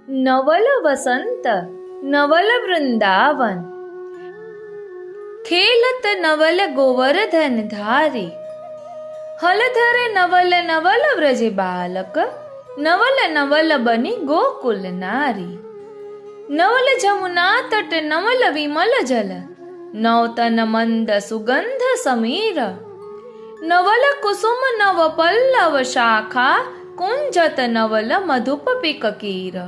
નવલ વસંત નવલ વૃંદાવન, ખેલત નવલ ગોવર્ધન ધારી, હલધર નવલ નવલ વ્રજ બાલક, નવલ નવલ બની ગોકુલ નારી. નવલ જમુના તટ નવલ વિમલ જલ, નૌતન મંદ સુગંધ સમીર. નવલ કુસુમ નવ પલ્લવ શાખા, કુંજત નવલ મધુપ પિકકીર.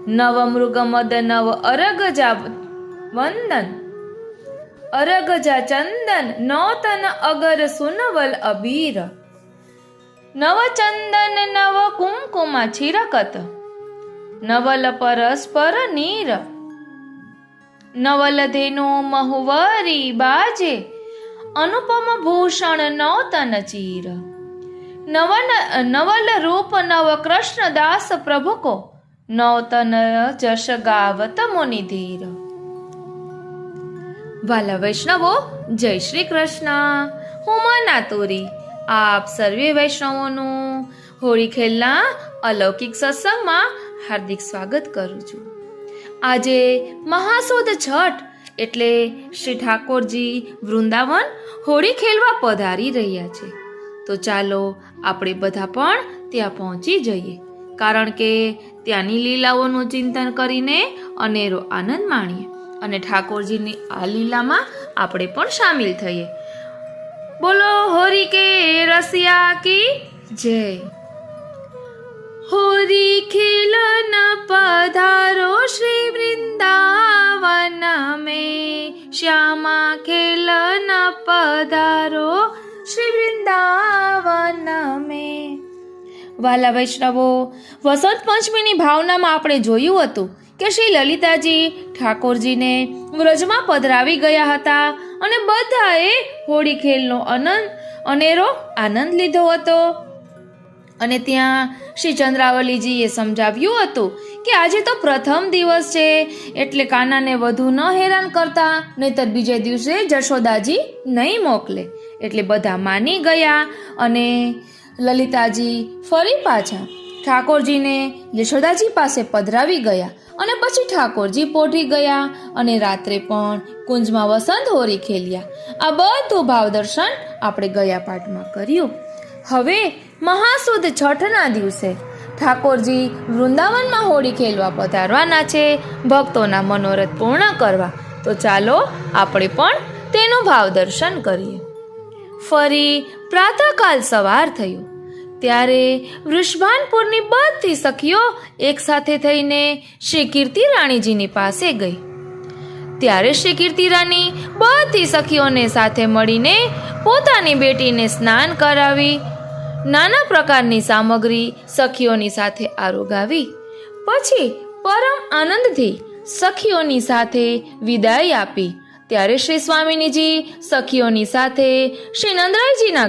નવ મૃગ મદ નવ અરગજા વંદન, અરગજા ચંદન નૌતન અગર સુનવલ અબીર. નવ ચંદન નવ કુમકુમા છીરકત, નવલ પરસ્પર નીર. નવલ ધેનુ મહુવરી બાજે, અનુપમ ભૂષણ નૌતન ચીર. નવલ રૂપ નવ કૃષ્ણ દાસ પ્રભુ કો, નૌતન જશ ગાવત મુનિ ધીર. વાલા વૈષ્ણવો, જય શ્રી કૃષ્ણ. હું મના તોરી આપ સર્વે વૈષ્ણવોનું હોળી ખેલના અલૌકિક સત્સંગમાં હાર્દિક સ્વાગત કરું છું. આજે મહાસુદ છઠ એટલે શ્રી ઠાકોરજી વૃંદાવન હોળી ખેલવા પધારી રહ્યા છે. તો ચાલો આપણે બધા પણ ત્યાં પહોંચી જઈએ, કારણ કે ત્યાંની લીલાઓનું ચિંતન કરીને અનેરો આનંદ માણીએ અને ઠાકોરજીની આ લીલામાં આપણે પણ સામેલ થઈએ. બોલો હોરી કે રસિયા કી જય. હોરી ખેલન પધારો શ્રી વૃંદાવન में, श्यामा खेलन पधारो श्री वृंदावन में. વાલા વૈષ્ણવો, વસંત પંચમીની ભાવનામાં આપણે જોયું હતું કે શ્રી લલિતાજી ઠાકોરજીને વ્રજમાં પધરાવી ગયા હતા અને બધાએ હોળી ખેલનો અનેરો આનંદ લીધો હતો. અને ત્યાં શ્રી ચંદ્રાવલીજીએ સમજાવ્યું હતું કે આજે તો પ્રથમ દિવસ છે, એટલે કાનાને વધુ ન હેરાન કરતા, નહીતર બીજે દિવસે જશોદાજી નહીં મોકલે. એટલે બધા માની ગયા અને લલિતાજી ફરી પાછા ઠાકોરજીને યશોદાજી પાસે પધરાવી ગયા અને પછી ઠાકોરજી પોઢી ગયા અને રાત્રે પણ કુંજમાં વસંત હોરી ખેલ્યા. આ બધું ભાવદર્શન આપણે ગયા પાઠમાં કર્યું. હવે મહાસુદ છઠના દિવસે ઠાકોરજી વૃંદાવનમાં હોળી ખેલવા પધારવાના છે, ભક્તોના મનોરથ પૂર્ણ કરવા. તો ચાલો આપણે પણ તેનું ભાવદર્શન કરીએ. ફરી પ્રાતઃકાલ સવાર થયો ત્યારે વૃષભાનપુરની બધી સખીઓ એક સાથે થઈને શ્રી કીર્તિ રાણીજીની પાસે ગઈ. ત્યારે શ્રી કીર્તિ રાણી બધી સખીઓને સાથે મળીને પોતાની બેટીને સ્નાન કરાવી, નાના પ્રકારની સામગ્રી સખીઓની સાથે આરોગાવી. પછી પરમ આનંદથી સખીઓની સાથે વિદાય આપી. ત્યારે શ્રી સ્વામિનીજી સખીઓની સાથે શ્રી નંદરાયજીના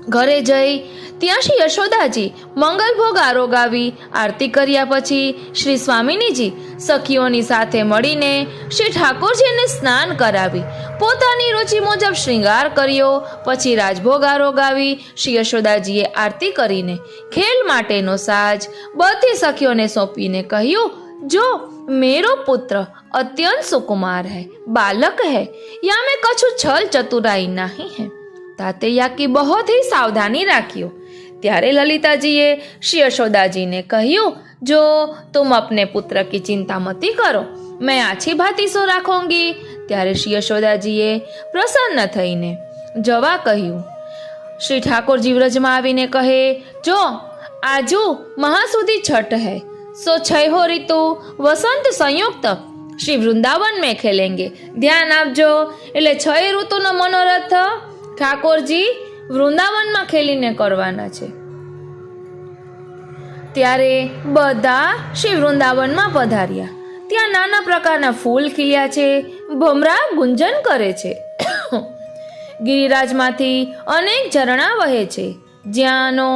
ઘરે જઈ ત્યાં શ્રી યશોદાજી મંગલ ભોગ આરોગાવી. આરતી કર્યા પછી શ્રી સ્વામિનીજી સખીઓની સાથે મળીને શ્રી ઠાકોરજીને સ્નાન કરાવી, પોતાની રુચિ મુજબ શ્રૃંગાર કર્યો. પછી રાજભોગ આરોગાવી શ્રી યશોદાજીએ આરતી કરીને ખેલ માટેનો સાજ બધી સખીઓને સોંપીને કહ્યું, જો मेरो पुत्र अत्यंत सुकुमार है, बालक है, या में कछु छल चतुराई नहीं है, ताते या की बहुत ही सावधानी राखियो. ત્યારે લલિતાજીએ શ્રી યશોદાજીને કહ્યું, જો तुम अपने पुत्र की चिंता मती करो, मैं आछी भांति सो राखूंगी. ત્યારે શ્રી યશોદાજીએ પ્રસન્ન થઈને જવા કહ્યું. શ્રી ઠાકોરજી વ્રજમાં આવીને કહે, જો આજુ મહાસુદી છઠ है, सो छह हो ऋतु वसंत संयुक्त श्री वृंदावन में खेलेंगे. ध्यान आपजो, એટલે છ ઋતુનો મનોરથ ઠાકોરજી વૃંદાવનમાં ખેલીને કરવાના છે. ત્યારે બધા શ્રી વૃંદાવનમાં પધાર્યા. ત્યાં નાના પ્રકારના ફૂલ ખીલ્યા છે, ભમરા ગુંજન કરે છે. ગિરિરાજમાંથી અનેક ઝરણા વહે છે, જ્યાંનો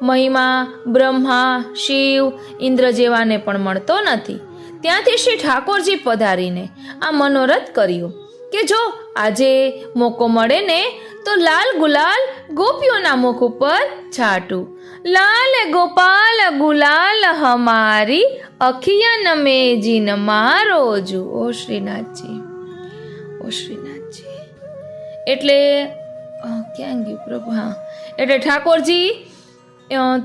મહિમા બ્રહ્મા, શિવ, ઇન્દ્ર જેવાને પણ મળતો નથી. ત્યાંથી શ્રી ઠાકોરજી પધારીને આ મનોરથ કર્યું કે જો આજે મોકો મળે ને તો લાલ ગુલાલ ગોપીઓના મુખ ઉપર છાંટું. લાલ ગોપાલ ગુલાલ हमारी अखियां नमे जीन मारो जू। ओ श्रीनाथजी, ઓ શ્રીનાથજી. એટલે ક્યાં ગયું પ્રભુ? હા, એટલે ઠાકોરજી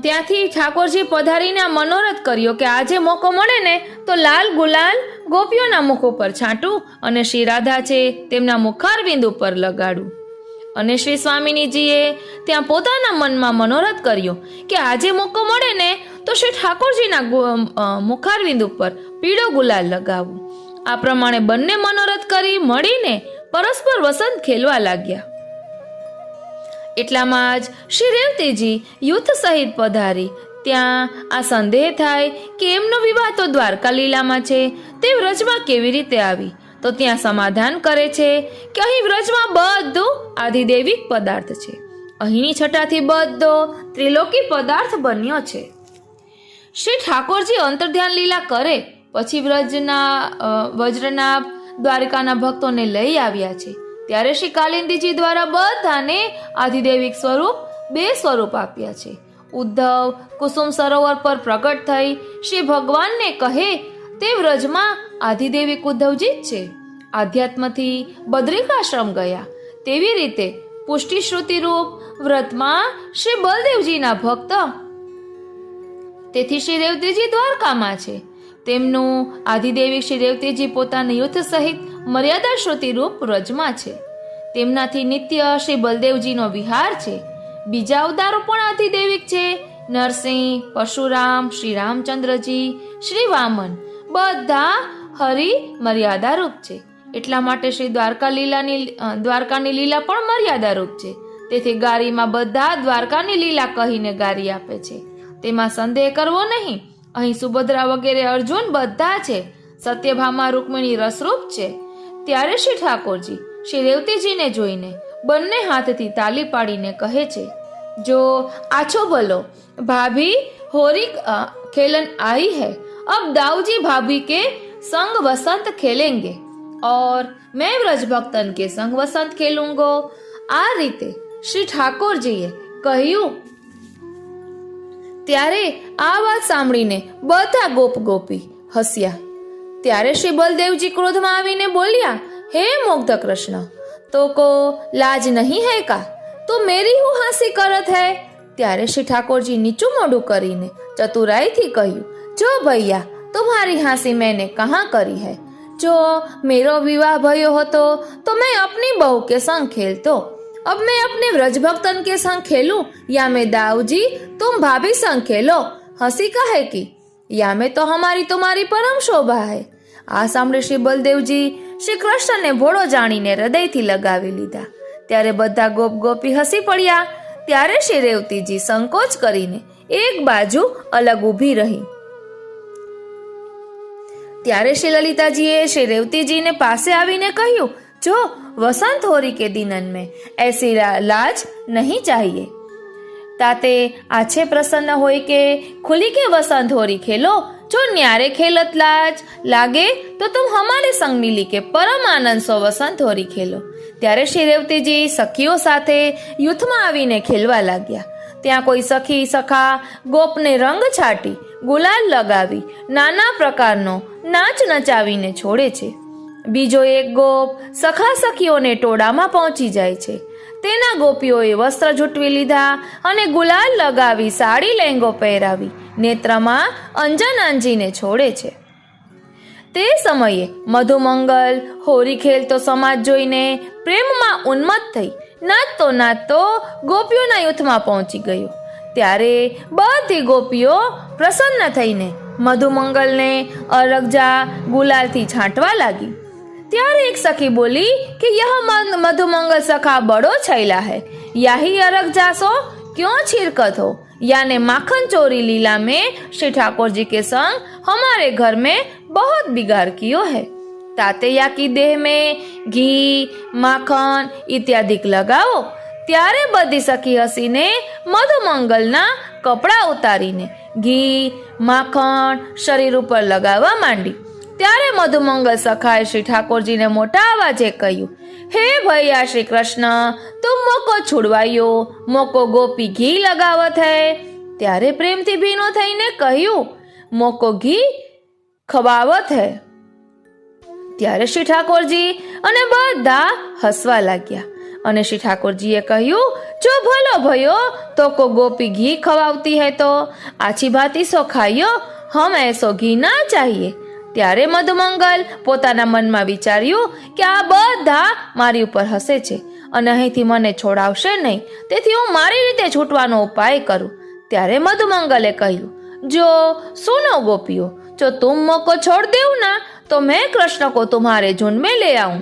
ત્યાંથી ઠાકોરજી પધારીને આ મનોરથ કર્યો કે આજે મોકો મળે ને તો લાલ ગુલાલ ગોપીઓના મુખ ઉપર છાંટું અને શ્રી રાધા છે તેમના મુખારબિંદ ઉપર લગાડું. અને શ્રી સ્વામિનીજીએ ત્યાં પોતાના મનમાં મનોરથ કર્યો કે આજે મોકો મળે ને તો શ્રી ઠાકોરજીના મુખારબિંદ ઉપર પીળો ગુલાલ લગાવું. આ પ્રમાણે બંને મનોરથ કરી મળીને પરસ્પર વસંત ખેલવા લાગ્યા. એટલામાં જ શ્રી રેવતીજી યુથ સહિત પધારી. ત્યાં આ સંદેહ થાય કે એમનો વિવાહ તો દ્વારકા લીલામાં છે, તે વ્રજમાં કેવી રીતે આવી? તો ત્યાં સમાધાન કરે છે કે અહીં વ્રજમાં બધું આધિદૈવિક પદાર્થ છે. અહીંની છટાથી બધો ત્રિલોકી પદાર્થ બન્યો છે. શ્રી ઠાકોરજી અંતર્ધ્યાન લીલા કરે પછી વજ્રના દ્વારકાના ભક્તોને લઈ આવ્યા છે. ત્યારે શ્રી કાલિંદીજી દ્વારા બધાને આધિદૈવિક સ્વરૂપ 2 સ્વરૂપ આપ્યા છે. ઉદ્ધવ કુસુમ સરોવર પર પ્રગટ થઈ શ્રી ભગવાનને કહે તે વ્રજમાં આધિદૈવિક ઉદ્ધવજી જ છે. આધ્યાત્મથી બદ્રિકાશ્રમ ગયા તેવી રીતે પુષ્ટિશ્રુતિ રૂપ વ્રતમાં શ્રી બલદેવજીના ભક્ત. તેથી શ્રી રેવતીજી દ્વારકામાં છે. તેમનું આધિદૈવિક શ્રી રેવતીજી પોતાના યુથ સહિત મર્યાદા શ્રુતિ રૂપ વ્રજમાં છે. તેમનાથી નિત્ય શ્રી બલદેવજીનો વિહાર છે. બીજા અવતારો પણ આધિદૈવિક છે. નરસિંહ, પરશુરામ, શ્રી રામચંદ્રજી, શ્રી વામન બધા હરિ મર્યાદા રૂપ છે. એટલા માટે શ્રી દ્વારકાની લીલા પણ મર્યાદા રૂપ છે. તેથી ગારીમાં બધા દ્વારકાની લીલા કહીને ગારી આપે છે. તેમાં સંદેહ કરવો નહીં. અહીં સુભદ્રા વગેરે અર્જુન બધા છે. સત્યભામા રૂકમિણી રસરૂપ છે. ત્યારે શ્રી ઠાકોરજી શ્રી રેવતીજીને જોઈને બંને હાથથી તાલી પાડીને કહે છે, જો આછો ભલો ભાભી હોરી ખેलन आई है, अब दाऊजी भाभी के संग वसंत खेलेंगे और मैं व्रज भक्तन के संग वसंत खेलूंगो. આ રીતે શ્રી ઠાકોરજીએ કહ્યું. ત્યારે આ વાત સાંભળીને બધા ગોપી હસ્યા. ત્યારે શ્રી બલદેવજી ક્રોધમાં આવીને બોલ્યા, હે મુગ્ધ કૃષ્ણ, તો કો લાજ નહીં હૈ કા? તો મેરી હું હાંસી કરત હૈ? ત્યારે શ્રી ઠાકોરજી નીચું મોઢું કરીને ચતુરાઈથી કહ્યું, જો ભૈયા तुम्हारी हांसी मैंने कहाँ करी है? जो मेरा विवाह भयो होतो तो मैं अपनी बहू के संग खेलतो. अब मैं अपने व्रज भक्तन के संग खेलूं या मैं दाऊजी तुम भाभी संग खेलो? हंसी काहे की? या में तो हमारी तुम्हारी परम शोभा है. આ સાંભળી શ્રી બલદેવજી શ્રી કૃષ્ણને ભોળો જાણીને હૃદયથી લગાવી લીધા. ત્યારે બધા ગોપી હસી પડ્યા. ત્યારે શ્રી રેવતીજી સંકોચ કરીને એક બાજુ અલગ ઊભી રહી. ત્યારે શ્રી લલિતાજીએ શ્રી રેવતીજીને પાસે આવીને કહ્યું, જો वसंत होरी के दिनन में ऐसी लाज नहीं चाहिए. ताते आछे प्रसन्न होय के खुली के वसंत होरी खेलो. जो न्यारे खेलत लाज लागे तो तुम हमारे संग मिली के परम आनंद सो वसंत होरी खेलो. ત્યારે શ્રી રેવતીજી સખીઓ સાથે યુથમાં આવીને ખેલવા લાગ્યા. ત્યાં કોઈ સખી સખા ગોપને રંગ છાટી ગુલાલ લગાવી નાના પ્રકારનો નાચ નચાવીને છોડે છે. બીજો એક ગોપ સખા સખીઓને ટોળામાં પહોંચી જાય છે. તેના ગોપીઓએ વસ્ત્ર જૂટવી લીધા અને ગુલાલ લગાવી સાડી લહેંગો પહેરાવી નેત્રમાં અંજન આંજીને છોડે છે. તે સમયે મધુમંગલ હોરી ખેલતો સમાજ જોઈને પ્રેમમાં ઉન્મત્ત થઈ નાચતો ગોપીઓના યુથમાં પહોંચી ગયો. ત્યારે બધી ગોપીઓ પ્રસન્ન થઈને મધુમંગલને અરગજા ગુલાલથી છાંટવા લાગી. ત્યારે એક સખી બોલી કે यह मधुमंगल सखा बड़ो छैला है, यही अरग जासो क्यों छिरकत हो? यानी माखन चोरी लीला में श्री ठाकुर जी के संग हमारे घर में बहुत बिगाड़ कियो है. तातेया की देह में घी माखन इत्यादि लगाओ. ત્યારે બધી સખી હસીને મધુમંગલના કપડા ઉતારીને ઘી માખણ શરીર ઉપર લગાવવા માંડી. ત્યારે મધુમંગલ સખાએ શ્રી ઠાકોરજીને મોટા અવાજે કહ્યું, હે ભૈયા શ્રી કૃષ્ણ, તું મોકો છોડવાયો, મોકો ગોપી ઘી લગાવત હૈ. ત્યારે પ્રેમથી ભીનો થઈને કહ્યું, મોકો ઘી ખવાવત હૈ. ત્યારે શ્રી ઠાકોરજી અને બધા હસવા લાગ્યા અને શ્રી ઠાકોરજીએ કહ્યું, જો ભલો ભયો તો કો ગોપી ઘી ખવાવતી હૈ તો આછી ભાતી સો ખાઈયો, હમ એસો ઘી ના ચાહીએ. ત્યારે મધુમંગલ પોતાના મનમાં વિચાર્યું કે આ બધા મારી ઉપર હસે છે અને અહીંથી મને છોડાવશે નહીં, તેથી હું મારી રીતે છૂટવાનો ઉપાય કરું. ત્યારે મધુમંગલે કહ્યું, જો સુનો ગોપીઓ, જો તુમ મોકો છોડ દેવું ના તો मैं कृष्ण को तुम्हारे झुंड में ले आऊं.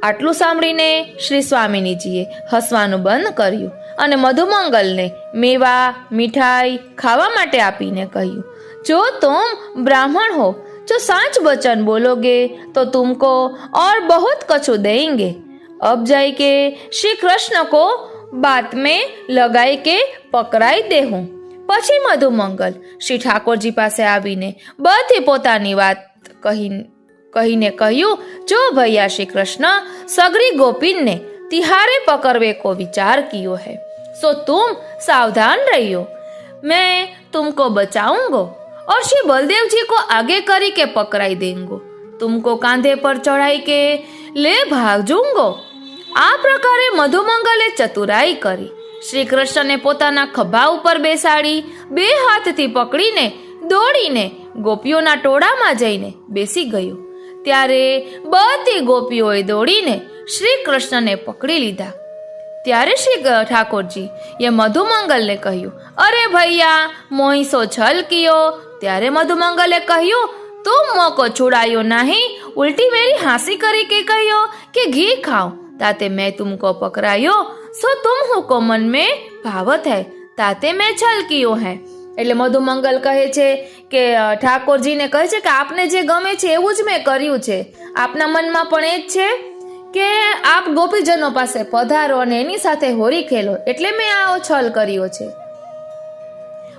આટલું સાંભળીને શ્રી સ્વામિનીજીએ હસવાનું બંધ કર્યું અને મધુમંગલને મેવા મીઠાઈ ખાવા માટે આપીને કહ્યું, જો तुम ब्राह्मण हो, जो सांच वचन बोलोगे तो तुमको और बहुत कछु देंगे. अब जाई के श्री कृष्ण को बात में लगाई के पकड़ाई दे हूं. પછી મધુમંગલ શ્રી ઠાકોરજી પાસે આવીને બધી પોતાની વાત કહીને કહ્યું, જો ભૈયા શ્રી કૃષ્ણ सगरी गोपीन ने तिहारे पकड़वे को विचार कियो है, सो तुम सावधान रहियो, मैं तुमको बचाऊंगो और श्री बलदेव जी को आगे करी के पकड़ाई देंगो, तुमको कांधे पर चढ़ाई के ले भाजूंगो. આ પ્રકારે મધુમંગલે ચતુરાઈ કરી. શ્રી કૃષ્ણને પોતાના ખભા ઉપર બેસાડી બે હાથથી પકડીને દોડીને ગોપીઓના ટોળામાં જઈને બેસી ગયો. ત્યારે બધી ગોપીઓએ દોડીને શ્રી કૃષ્ણને પકડી લીધા. ત્યારે શ્રી ઠાકોરજી એ મધુમંગલને કહ્યું, અરે ભૈયા મોહિસો છલ કિયો. ત્યારે મધુમંગલે કહ્યું, તું મોકો છુડાયો નહીં, ઉल्टी मेरी हंसी करी के कहियो कि घी खाओ, ताते मैं तुमको पकड़ायो, सो तुम हुको मन में भावत है, ताते मैं छल कियो है. એટલે મધુમંગલ કહે છે કે ઠાકોરજીને કહે છે કે આપને જે ગમે છે એવું જ મેં કર્યું છે, આપના મનમાં પણ એ જ છે કે આપ ગોપીજનો પાસે પધારો અને એની સાથે હોરી ખેલો, એટલે મેં આ છલ કર્યો છે.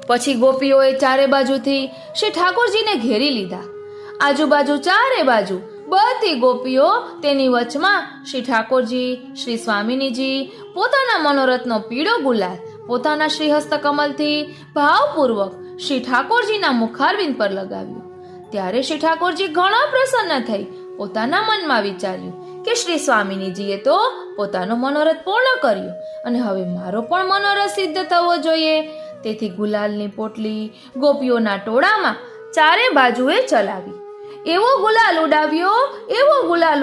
પછી ગોપીઓએ ચારે બાજુથી શ્રી ઠાકોરજીને ઘેરી લીધા. આજુબાજુ ચારે બાજુ બધી ગોપીઓ તેની વચમાં શ્રી ઠાકોરજી, શ્રી સ્વામિનીજી પોતાના મનોરથનો પીળો ગુલાલ પોતાના શ્રી હસ્તકમલથી ભાવપૂર્વક શ્રી ઠાકોરજીના મુખારવિંદ પર લગાવ્યું. ત્યારે શ્રી ઠાકોરજી ઘણા પ્રસન્ન થઈ પોતાના મનમાં વિચાર્યું કે શ્રી સ્વામિનીજીએ તો પોતાનો મનોરથ પૂર્ણ કર્યો અને હવે મારો પણ મનોરથ સિદ્ધ થવો જોઈએ. તેથી ગુલાલની પોટલી ગોપીઓના ટોળામાં ચારે બાજુએ ચલાવી. એવો ગુલાલ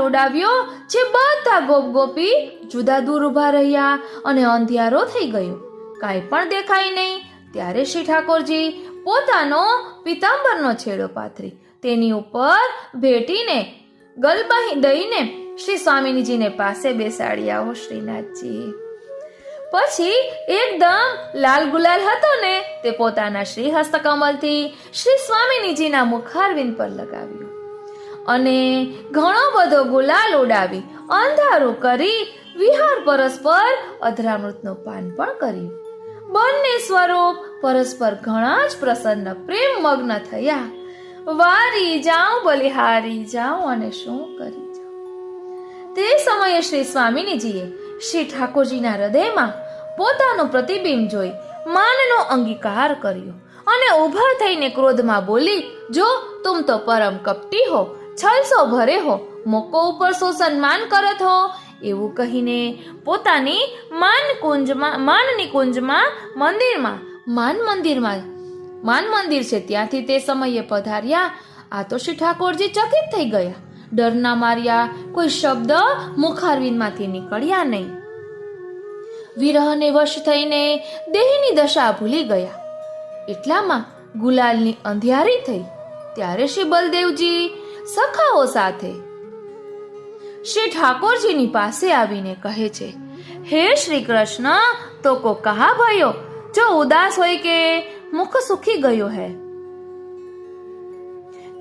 ઉડાવ્યો જે બધા ગોપી જુદા દૂર ઉભા રહ્યા અને અંધિયારો થઈ ગયો, કાંઈ પણ દેખાય નહીં. ત્યારે શ્રી ઠાકોરજી પોતાનો પીતાંબરનો છેડો પાથરી તેની ઉપર ભેટીને ગલબાહી દઈને શ્રી સ્વામિનીજીને પાસે બેસાડી આવો શ્રીનાથજી. પછી એકદમ લાલ ગુલાલ હતો ને તે પોતાના શ્રી હસ્તકમલથી શ્રી સ્વામિનીજીના મુખારવિંદ પર લગાવ્યું અને ઘણો બધો ગુલાલ ઉડાવી અંધારું કરી વિહાર પરસ્પર અધરામૃતનું પાન પણ કર્યું. બંને સ્વરૂપ પરસ્પર ઘણા જ પ્રસન્ન પ્રેમ મગ્ન થયા. વારી જાઉં બલિહારી જાઉં અને શું કરી જાઉં. તે સમયે શ્રી સ્વામિનીજીએ શ્રી ઠાકોરજીના હૃદયમાં પોતાનું પ્રતિબિંબ જોઈ માનનો અંગીકાર કર્યો અને ઊભા થઈને ક્રોધમાં બોલી, જો તુમ તો પરમ કપટી હો, છલસો ભરે હો, મોકો ઉપર સો સન્માન કરત હો. એવું કહીને પોતાની માનની કુંજમાં માન મંદિર છે ત્યાંથી તે સમયે પધાર્યા. આ તો શ્રી ઠાકોરજી ચકિત થઈ ગયા. ડરના માર્યા કોઈ શબ્દ મુખારવિંદમાંથી નીકળ્યા નહીં. વિરહને વશ થઈને દેહની દશા ભૂલી ગયા. એટલામાં ગુલાલની અંધિયારી થઈ. ત્યારે શ્રી બલદેવજી સખાઓ સાથે શ્રી ઠાકોરજીની પાસે આવીને કહે છે, હે શ્રી કૃષ્ણ, તો કો કહા ભયો જો ઉદાસ હોય કે મુખ સુખી ગયો હૈ.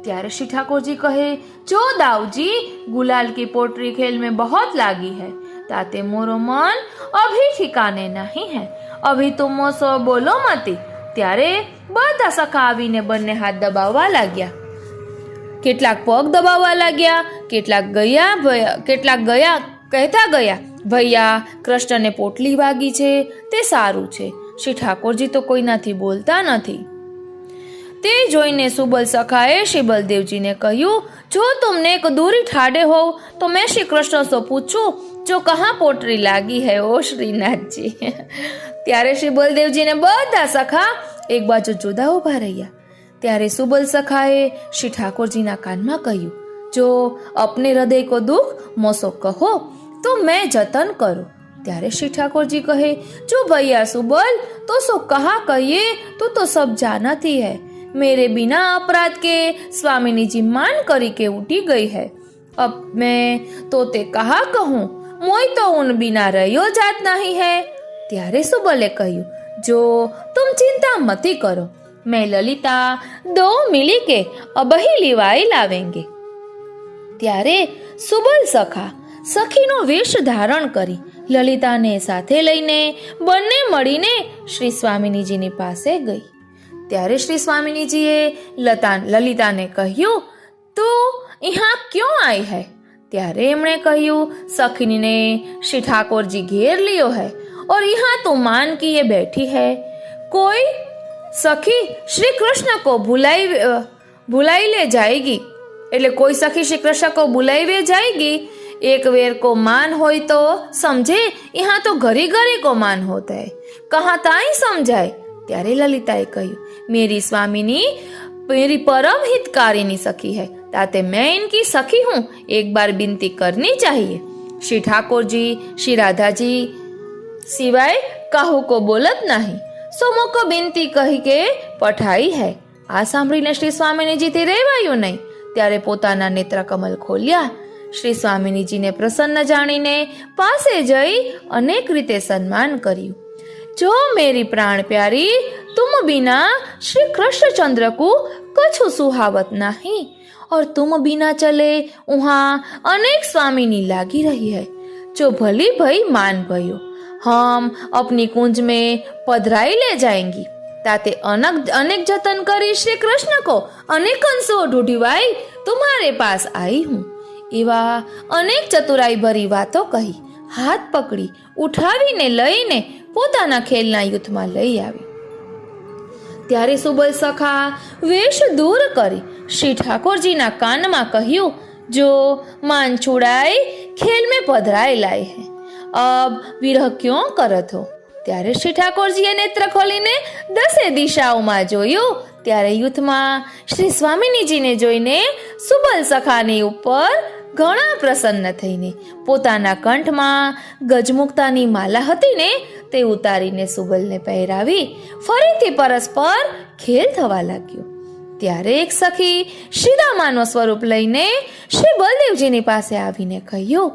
ત્યારે श्री ठाकुर जी कहे, जो दाऊजी गुलाल की पोटरी खेल में बहुत लागी है, ताते मोरो मन अभी ठिकाने नहीं है, अभी तुम सो बोलो मती. ત્યારે બધા સખા આવીને બંને હાથ દબાવવા લાગ્યા. કેટલાક પગ દબાવવા લાગ્યા, કેટલાક ગયા કહેતા ગયા, ભૈયા કૃષ્ણને પોટલી વાગી છે તે સારું છે, શ્રી ઠાકોરજી તો કોઈનાથી બોલતા નથી. તે જોઈને સુબલ સખાએ શ્રી બલદેવજીને કહ્યું, જો तुमने एक दूरी ठाड़े हो तो मैं श्री कृष्ण से पूछूं जो कहाँ पोटरी लागी है ओ श्रीनाथजी। ત્યારે શ્રી બલદેવજીને બધા સખા એક બાજુ જુદા ઊભા રહ્યા। ત્યારે સુબલ સખાએ શ્રી ઠાકોરજીના કાનમાં કહ્યું, જો अपने हृदय को दुख मोसो कहो तो मैं जतन करूं। ત્યારે શ્રી ઠાકોરજી કહે, जो भैया सुबल तो सो कहा कहिए तो सब जानती है, मेरे बिना अपराध के स्वामिनी जी मान करी के उठी गई है। अब मैं तो ते कहा कहूँ, मोई तो उन बिना रहियो जात नहीं है। ત્યારે સુબલે કહ્યું, जो तुम चिंता मती करो, मैं ललिता दो मिली के अब ही लिवाई लावेंगे। ત્યારે સુબલ સખા સખીનો વેશ ધારણ કરી લલિતાને સાથે લઈને બંને મળીને શ્રી સ્વામિનીજીની પાસે ગઈ। ત્યારે શ્રી સ્વામિનીજીએ લલિતાને કહ્યું, તું यहाँ क्यों आई है? ત્યારે એમણે કહ્યું, सखीने श्री ठाकुर जी घेर लियो है और यहाँ तो मान की ये बैठी है। कोई सखी श्री कृष्ण को भुलाई ले जाएगी, એટલે કોઈ સખી શ્રી કૃષ્ણ को बुलाई वे जाएगी। एक वेर को मान होई तो समझे, यहाँ तो घरी घरी को मान होता है, कहाँ ताई समझाए। ત્યારે લલિતાએ કહ્યું, मेरी स्वामिनी मेरी परम हितकारिणी सखी है, ताते मैं इनकी सखी हूँ, एक बार विनती करनी चाहिए। श्री ठाकुर जी श्री राधा जी सिवाय काहू को बोलत नहीं, सोमो को विनती कही के पठाई है। आ सांभळीने श्री स्वामिनीजीથી રહેવાયું નહીં। ત્યારે પોતાના નેત્ર કમલ ખોલ્યા। શ્રી સ્વામિનીજીને પ્રસન્ન જાણીને પાસે જઈ અનેક રીતે સન્માન કર્યું। जो मेरी प्राण प्यारी तुम बिना श्री कृष्णचंद्र को कछु सुहावत नहीं, और तुम बिना चले वहाँ अनेक स्वामिनी लागी रही है। जो भली भई मान भयो, हम अपनी कुंज में पधराई ले जाएंगी। ताते अनेक जतन करी श्री कृष्ण को अनेक अंशों ढूंढवाई तुम्हारे पास आई हूँ। एवा अनेक चतुराई भरी बातों कही, हाथ पकड़ी उठावीने लईने પોતાના ખેલના યુથમાં લઈ આવી। ત્યારે સુબલ સખા વેશ દૂર કરી શ્રી ઠાકોરજીના કાનમાં કહ્યું, જો मान छुड़ाई खेल में पधराए लाए हैं, अब विरह क्यों करत हो। ત્યારે શ્રી ઠાકોરજીએ નેત્ર ખોલીને 10 દિશાઓમાં જોયું। ત્યારે યુથમાં શ્રી સ્વામિનીજીને જોઈને સુબલ સખાની ઉપર ઘણા પ્રસન્ન થઈને પોતાના કંઠમાં ગજમુક્તાની માલા હતી ને તે ઉતારીને સુબલને પહેરાવી ફરીથી પરસ્પર ખેલ થવા લાગ્યો। ત્યારે એક સખી શ્રીદામાનો સ્વરૂપ લઈને શ્રી બલદેવજીની પાસે આવીને કહ્યું,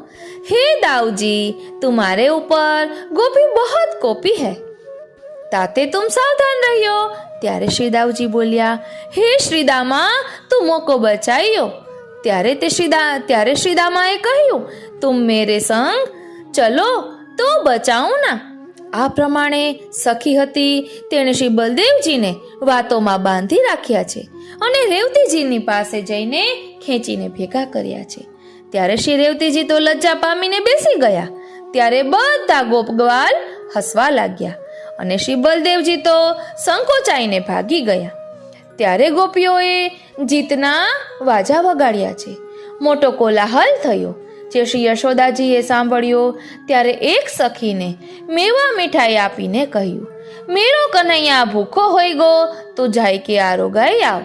હે દાऊजी, तुम्हारे ऊपर गोपी बहुत कोपी है, ताते तुम सावधान रहियो। ત્યારે શ્રી દાऊजी બોલ્યા, હે શ્રીદામા, તું મોકો બચાઈયો। ત્યારે શ્રીદામાએ કહ્યું, तुम मेरे संग चलो तो बचाऊं ना। આ પ્રમાણે સખી હતી તેણે શ્રી બલદેવજીને વાતોમાં બાંધી રાખ્યા છે અને રેવતીજીની પાસે જઈને ખેંચીને ભેગા કર્યા છે। ત્યારે શ્રી રેવતીજી તો લજ્જા પામીને બેસી ગયા। ત્યારે બધા ગોપગ્વાલ હસવા લાગ્યા અને શ્રી બલદેવજી તો સંકોચાઈને ભાગી ગયા। ત્યારે ગોપીઓએ જીતના વાજા વગાડ્યા છે। મોટો કોલાહલ થયો। જે શ્રી યશોદાજીએ સાંભળ્યો ત્યારે એક સખીને મેવા મીઠાઈ આપીને કહ્યું, મેરો કन्हैया भूखो होएगो तो जाय के आरोगाई आओ,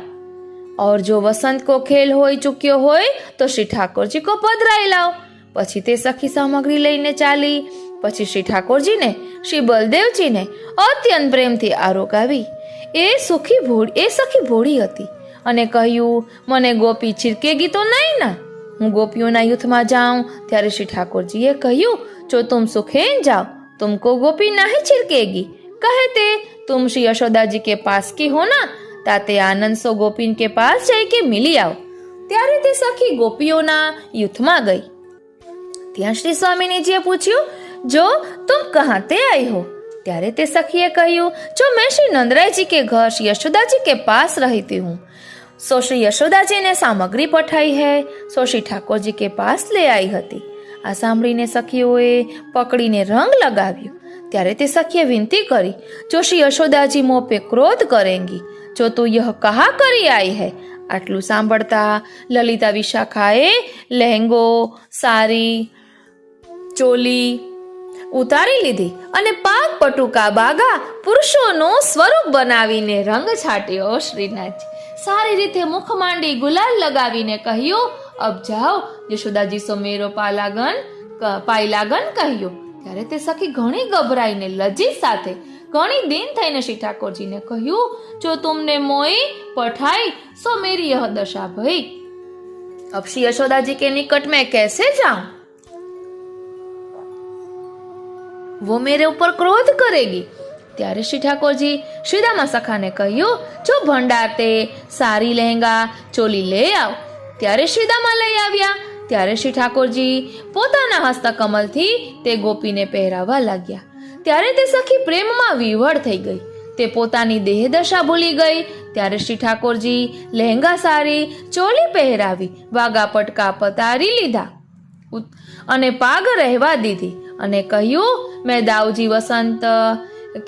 और जो वसंत को खेल होई चुक्यो होय तो श्री ठाकुरजी को पधराई लाओ। પછી તે સખી સામગ્રી લઈને ચાલી। પછી શ્રી ઠાકોરજીને શ્રી બલદેવજીને અત્યંત પ્રેમથી આરોગાવી। એ સખી ભોળી હતી અને કહ્યું, મને ગોપી છિરકેગી તો નહીં ના। હું ગોપીઓના યુથમાં જાઉં ત્યારે શ્રી ઠાકોરજીએ કહ્યું, જો तुम सुखेन जाओ तुमको गोपी नहीं छिड़केगी, कहते तुम श्री यशोदा जी के पास की हो ना, ताते आनंद सो गोपीन के पास जाके मिली आओ। ત્યારે તે સખી ગોપીઓના યુથમાં ગઈ। ત્યાં શ્રી સ્વામિનીજીએ પૂછ્યું, જો तुम कहाँ ते आई हो। ત્યારે તે સખીએ કહ્યું, જો मैं श्री नंदराय जी के घर श्री यशोदा जी के पास रहती हूँ, सो श्री यशोदा जी ने सामग्री पठाई है, सो श्री ठाकुर जी के पास ले आई हती। आ सांभळीने सखीओए पकड़ीने रंग लगाव्यो। ત્યારે તે સખીએ વિનંતી કરી, જો શ્રી યશોદાજી મોં पे क्रोध करेंगी जो तू यह कहा करी आई है। આટલું સાંભળતા લલિતા વિશાખાએ લહેંગો, સારી, ચોલી ઉતારી લીધી અને પાક પટુકા બાગા પુરુષોનું સ્વરૂપ બનાવીને રંગ છાટ્યો. શ્રીનાથજી સારી રીતે મુખ માંડી ગુલાલ લગાવીને કહ્યું, અબ જાઓ યશોદાજી સો મેરો પાયલાગન કહ્યું. ત્યારે તે સખી ઘણી ગભરાઈને લજ્જિત સાથે ઘણી દિન થઈને શ્રી ઠાકોરજીને કહ્યું, જો તુમને મોઈ પઠાઈ સો મેરી યહ દશા ભઈ, अब श्री यशोदा जी के निकट में कैसे जाऊं, वो मेरे ऊपर क्रोध करेगी. ત્યારે શ્રી ઠાકોરજી શ્રીદામા સખાને કહ્યું, જો ભંડાર તે સારી લહેંગા ચોલી લઈ આવ. ત્યારે શ્રીદામા લઈ આવ્યા. ત્યારે શ્રી ઠાકોરજી પોતાના હસ્તકમલથી તે ગોપીને પહેરાવા લાગ્યા. ત્યારે તે સખી પ્રેમમાં વિવળ થઈ ગઈ. તે પોતાની દેહદશા ભૂલી ગઈ. ત્યારે શ્રી ઠાકોરજી લહેંગા સારી ચોલી પહેરાવી, વાગા પટકા પતારી લીધા અને પાગ રહેવા દીધી અને કહ્યું, મેં દાઉજી વસંત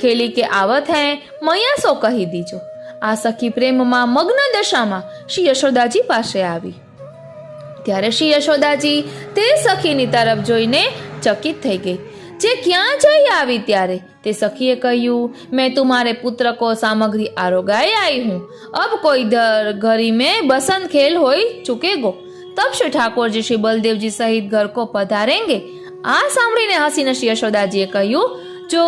ખેલી કે આવત હૈ, મૈયા સો કહી દીજો. આ સખી પ્રેમમાં મગ્ન દશામાં શ્રી યશોદાજી પાસે આવી. ત્યારે શ્રી યશોદાજી તે સખીની તરફ જોઈને ચકિત થઈ ગઈ. જે ક્યાં જઈ આવી ત્યારે તે સખીએ કહ્યું, મેં તુમ્हारे पुत्र को सामग्री आरोगाई आई हूँ, अब कोई घरी में बसंत खेल हो चुकेगो, तब श्री ठाकुर जी श्री बलदेव जी सहित घर को पधारेंगे. आ सांभळीने हसीने श्री यशोदाजीए કહ્યું, जो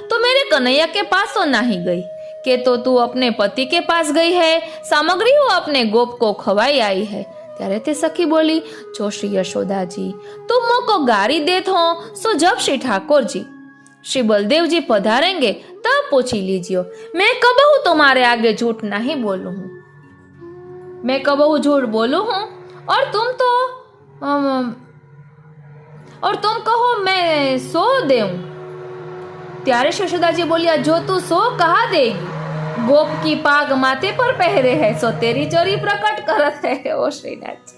तो मेरे कन्हैया के पास तो नहीं गई, के तो तू अपने पति के पास गई है, सामग्री वो अपने गोप को खवाई आई है. ત્યારે તે સખી બોલી, જો શ્રી યશોદાજી तुम मुझको गारी देत हो सो जब श्री ठाकुर जी श्री बलदेव जी पधारेंगे तब पूछी लीजिए. मैं कबहू तुम्हारे आगे झूठ नहीं बोलू हूँ, मैं कबहू झूठ बोलू हूँ और तुम कहो मैं सो देऊं. ત્યારે यशोदाजी बोलिया, जो तू सो कहा देगी, गोप की पाग माथे पर पहरे है सो तेरी चोरी प्रकट करत है. ઓ શ્રીનાથ.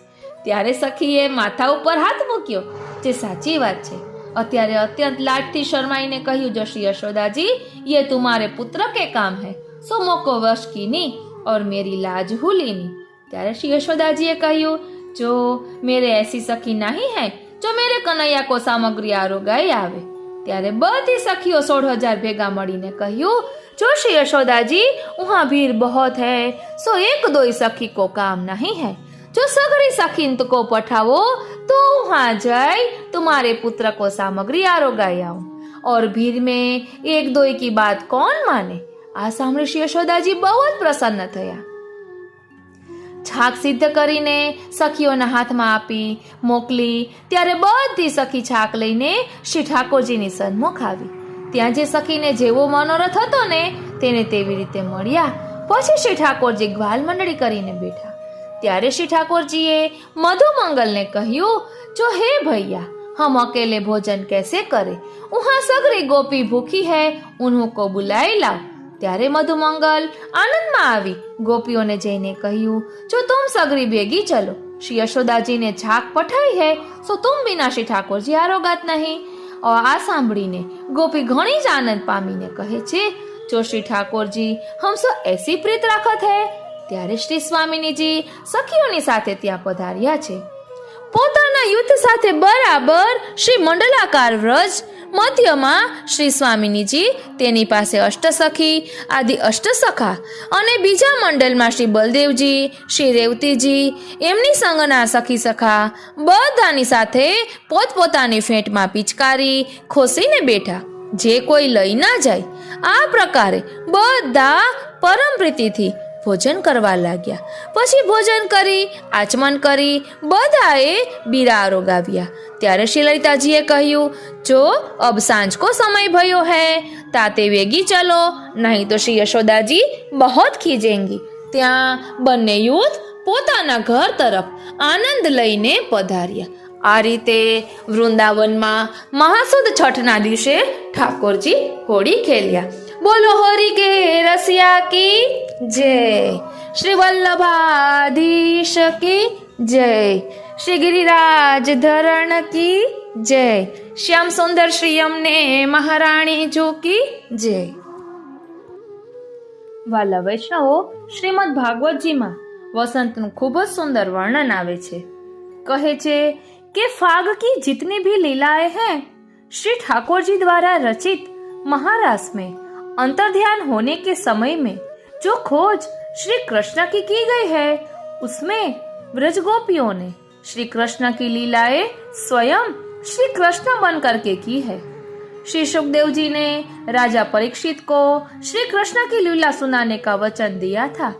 ત્યારે સખીએ માથા ઉપર હાથ મૂક્યો, જે સાચી વાત છે. અત્યારે અત્યંત લાડથી શરમાઈને કહ્યું, જો શ્રી यशोदाजी ये तुम्हारे पुत्र के काम है, सो मोको वश की नहीं और मेरी लाज हुली नहीं. ત્યારે શ્રી यशोदाजीએ કહ્યું, जो मेरे ऐसी सखी नहीं है जो मेरे कन्हैया को सामग्री आरोगाई आवे. ત્યારે બધી સખીઓ 16,000 ભેગા મળીને કહ્યું, जो श्री यशोदाजी वहाँ भीड़ बहुत है सो एक दो सखी को काम नहीं है, जो सगरी सखी को पठावो तो वहाँ जाए तुम्हारे पुत्र को सामग्री आरोगाई आऊं, और भीड़ में एक दो की बात कौन माने. आ સાંભળી શ્રી યશોદાજી બહુ જ પ્રસન્ન થયા. છાક સિદ્ધ કરીને સખીઓના હાથમાં આપી મોકલી. ત્યારે બધી સખી છાક લઈને શ્રી ઠાકોરજીની સન્મુખ આવી. ત્યાં જે સખીને જેવો મનોરથ હતો ને તેને તેવી રીતે મળ્યા. પછી શ્રી ઠાકોરજી ગ્વાલ મંડળી કરીને બેઠા. ત્યારે શ્રી ઠાકોરજીએ મધુમંગલને કહ્યું, જો હે ભૈયા, हम अकेले भोजन कैसे करे, वहाँ सगरी गोपी भूखी है, उन्हों को बुलाई लाओ. ત્યારે મધુમંગલ આનંદમાં આવી ગોપીઓને જઈને કહ્યું, જો तुम सगरी भेगी चलो, श्री यशोदाजीने छाक पठाई है सो तुम बिना श्री ठाकुरजी आरोगात नहीं. આ સાંભળીને ગોપી ઘણી જ આનંદ પામીને કહે છે, જો શ્રી ઠાકોરજી હમસો એસી પ્રીત રાખત હૈ. ત્યારે શ્રી સ્વામિનીજી સખીઓની સાથે ત્યાં પધાર્યા છે. પોતાના યુદ્ધ સાથે બરાબર શ્રી મંડલાકાર વ્રજ, મધ્યમાં શ્રી સ્વામિનીજી, તેની પાસે અષ્ટસખી આદિ અષ્ટસખા અને બીજા મંડળમાં શ્રી બલદેવજી, શ્રી રેવતીજી, એમની સંગના સખી સખા બધાની સાથે પોતપોતાની ફેંટમાં પિચકારી ખોસીને બેઠા, જે કોઈ લઈ ના જાય. આ પ્રકારે બધા પરમ પ્રીતિથી ભોજન કરવા લાગ્યા. પછી ભોજન કરી આચમન કરી બધાએ બીરા આરોગાવ્યા. ત્યારે શ્રી લલિતાજીએ કહ્યું, જો અબ સાંજ કો સમય ભયો હૈ, તાતે વેગી ચલો, નહીં તો શ્રી યશોદાજી બહોત ખીજેંગી. ત્યાં બંને યુથ પોતાના ઘર તરફ આનંદ લઈને પધાર્યા. આ રીતે વૃંદાવનમાં મહાસુદ છઠના દિવસે ઠાકોરજી હોળી ખેલ્યા. બોલો હરી કે રસિયા કી જય, શ્રી વલ્લભાધીશ કી જય, શ્રી ગિરિરાજ ધરણ કી જય, શ્યામ સુંદર શ્રી અમને મહારાણી જો કી જય. વાલા વૈષ્ણવો, શ્રીમદ ભાગવતજીમાં વસંતનું ખૂબ જ સુંદર વર્ણન આવે છે. કહે છે कि फाग की जितनी भी लीलाएं हैं श्री ठाकुर जी द्वारा रचित महारास में अंतर्ध्यान होने के समय में जो खोज श्री कृष्ण की गई है उसमें व्रज गोपियों ने श्री कृष्ण की लीलाएं स्वयं श्री कृष्ण बन करके की है. श्री सुखदेव जी ने राजा परीक्षित को श्री कृष्ण की लीला सुनाने का वचन दिया था,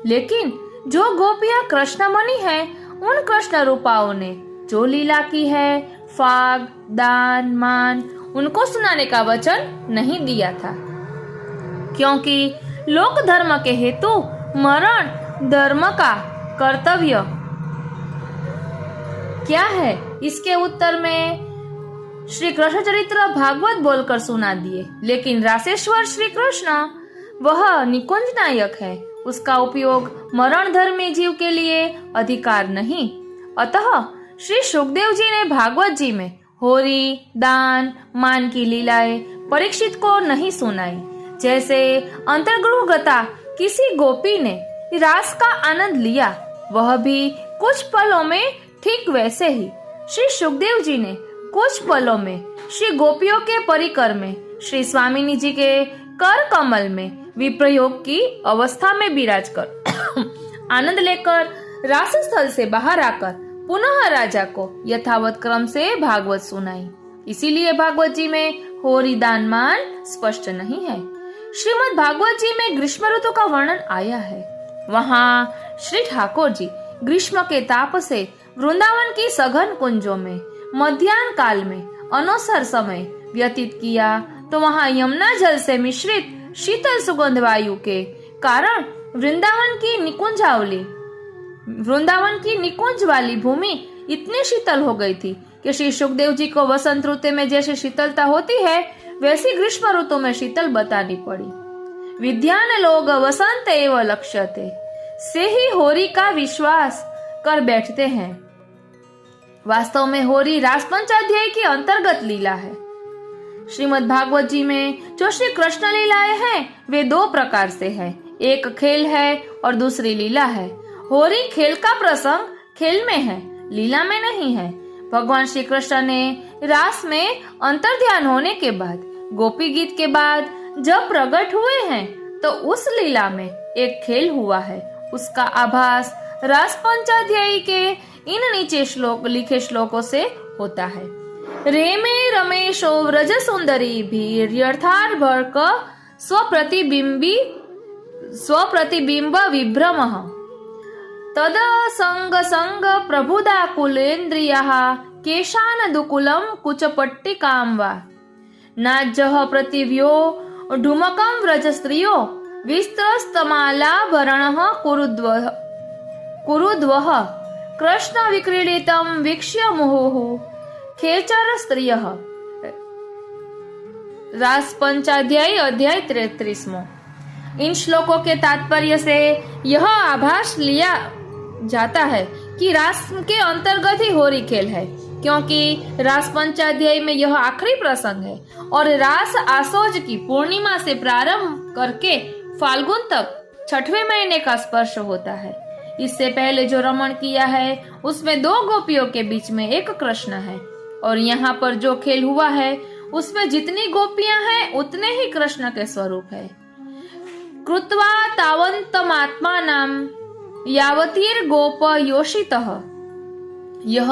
लेकिन जो गोपियां कृष्ण बनी है उन कृष्ण रूपाओं ने जो लीला की है फाग दान मान उनको सुनाने का वचन नहीं दिया था, क्योंकि लोक धर्म के हेतु मरण धर्म का कर्तव्य क्या है, इसके उत्तर में श्री कृष्ण चरित्र भागवत बोलकर सुना दिए. लेकिन रासेश्वर श्री कृष्ण वह निकुंज नायक है, उसका उपयोग मरण धर्मी जीव के लिए अधिकार नहीं. अतः श्री सुखदेव जी ने भागवत जी में होरी दान मान की लीलाएं परीक्षित को नहीं सुनाई. जैसे अंतर्गृहगता किसी गोपी ने रास का आनंद लिया, वह भी कुछ पलों में ठीक वैसे ही श्री सुखदेव जी ने कुछ पलों में श्री गोपियों के परिकर में श्री स्वामिनी जी के कर कमल में विप्रयोग की अवस्था में विराज कर आनंद लेकर रास स्थल से बाहर आकर पुनः राजा को यथावत क्रम से भागवत सुनाई. इसीलिए भागवत जी में होरी दान मान स्पष्ट नहीं है. श्रीमद् भागवत जी में ग्रीष्म ऋतु का वर्णन आया है. वहाँ श्री ठाकुर जी ग्रीष्म के ताप से वृंदावन की सघन कुंजों में मध्याह्न काल में अनोसर समय व्यतीत किया, तो वहाँ यमुना जल से मिश्रित शीतल सुगंध वायु के कारण वृंदावन की निकुंज वाली भूमि इतनी शीतल हो गई थी कि श्री सुखदेव जी को वसंत ऋतु में जैसे शीतलता होती है वैसी ग्रीष्म ऋतु में शीतल बतानी पड़ी. विद्यान लोग वसंत एवं लक्ष्यते से ही होरी का विश्वास कर बैठते हैं. वास्तव में होरी रास पंचाध्याय की अंतर्गत लीला है. श्रीमद् भागवत जी में जो श्री कृष्ण लीलाएं हैं वे दो प्रकार से है, एक खेल है और दूसरी लीला है. होरी खेल का प्रसंग खेल में है, लीला में नहीं है. भगवान श्री कृष्ण ने रास में अंतर्ध्यान होने के बाद गोपी गीत के बाद जब प्रकट हुए हैं तो उस लीला में एक खेल हुआ है. उसका आभास रास पंचाध्यायी के इन नीचे लिखे श्लोकों से होता है. रेमे रमेशो व्रज सुंदरी भीर्यर्थार भर्क स्वप्रतिबिंब विभ्रमः तद संग संग प्रभुदा कुलेन्द्रियः केशान दुकुलम कुचपट्टिकां वा नाज्जः प्रतिव्यो ढुमकं व्रज स्त्रियो विस्त्रस्तमालाभरणः कुरुद्वः कृष्ण विक्रीडितं वीक्ष्य मुहुः खेचर स्त्रियः. रास पंचाध्यायी अध्याय 33. इन श्लोकों के तात्पर्य से यह आभास लिया जाता है कि रास के अंतर्गत ही होरी खेल है, क्योंकि रास पंचाध्याय में यह आखिरी प्रसंग है और रास आसोज की पूर्णिमा से प्रारंभ करके फाल्गुन तक 6वें महीने का स्पर्श होता है. इससे पहले जो रमण किया है उसमें दो गोपियों के बीच में एक कृष्ण है, और यहाँ पर जो खेल हुआ है उसमें जितनी गोपियां हैं उतने ही कृष्ण के स्वरूप है. कृत्वा तावन्तमात्मानां यावतीर गोप योषितः, यह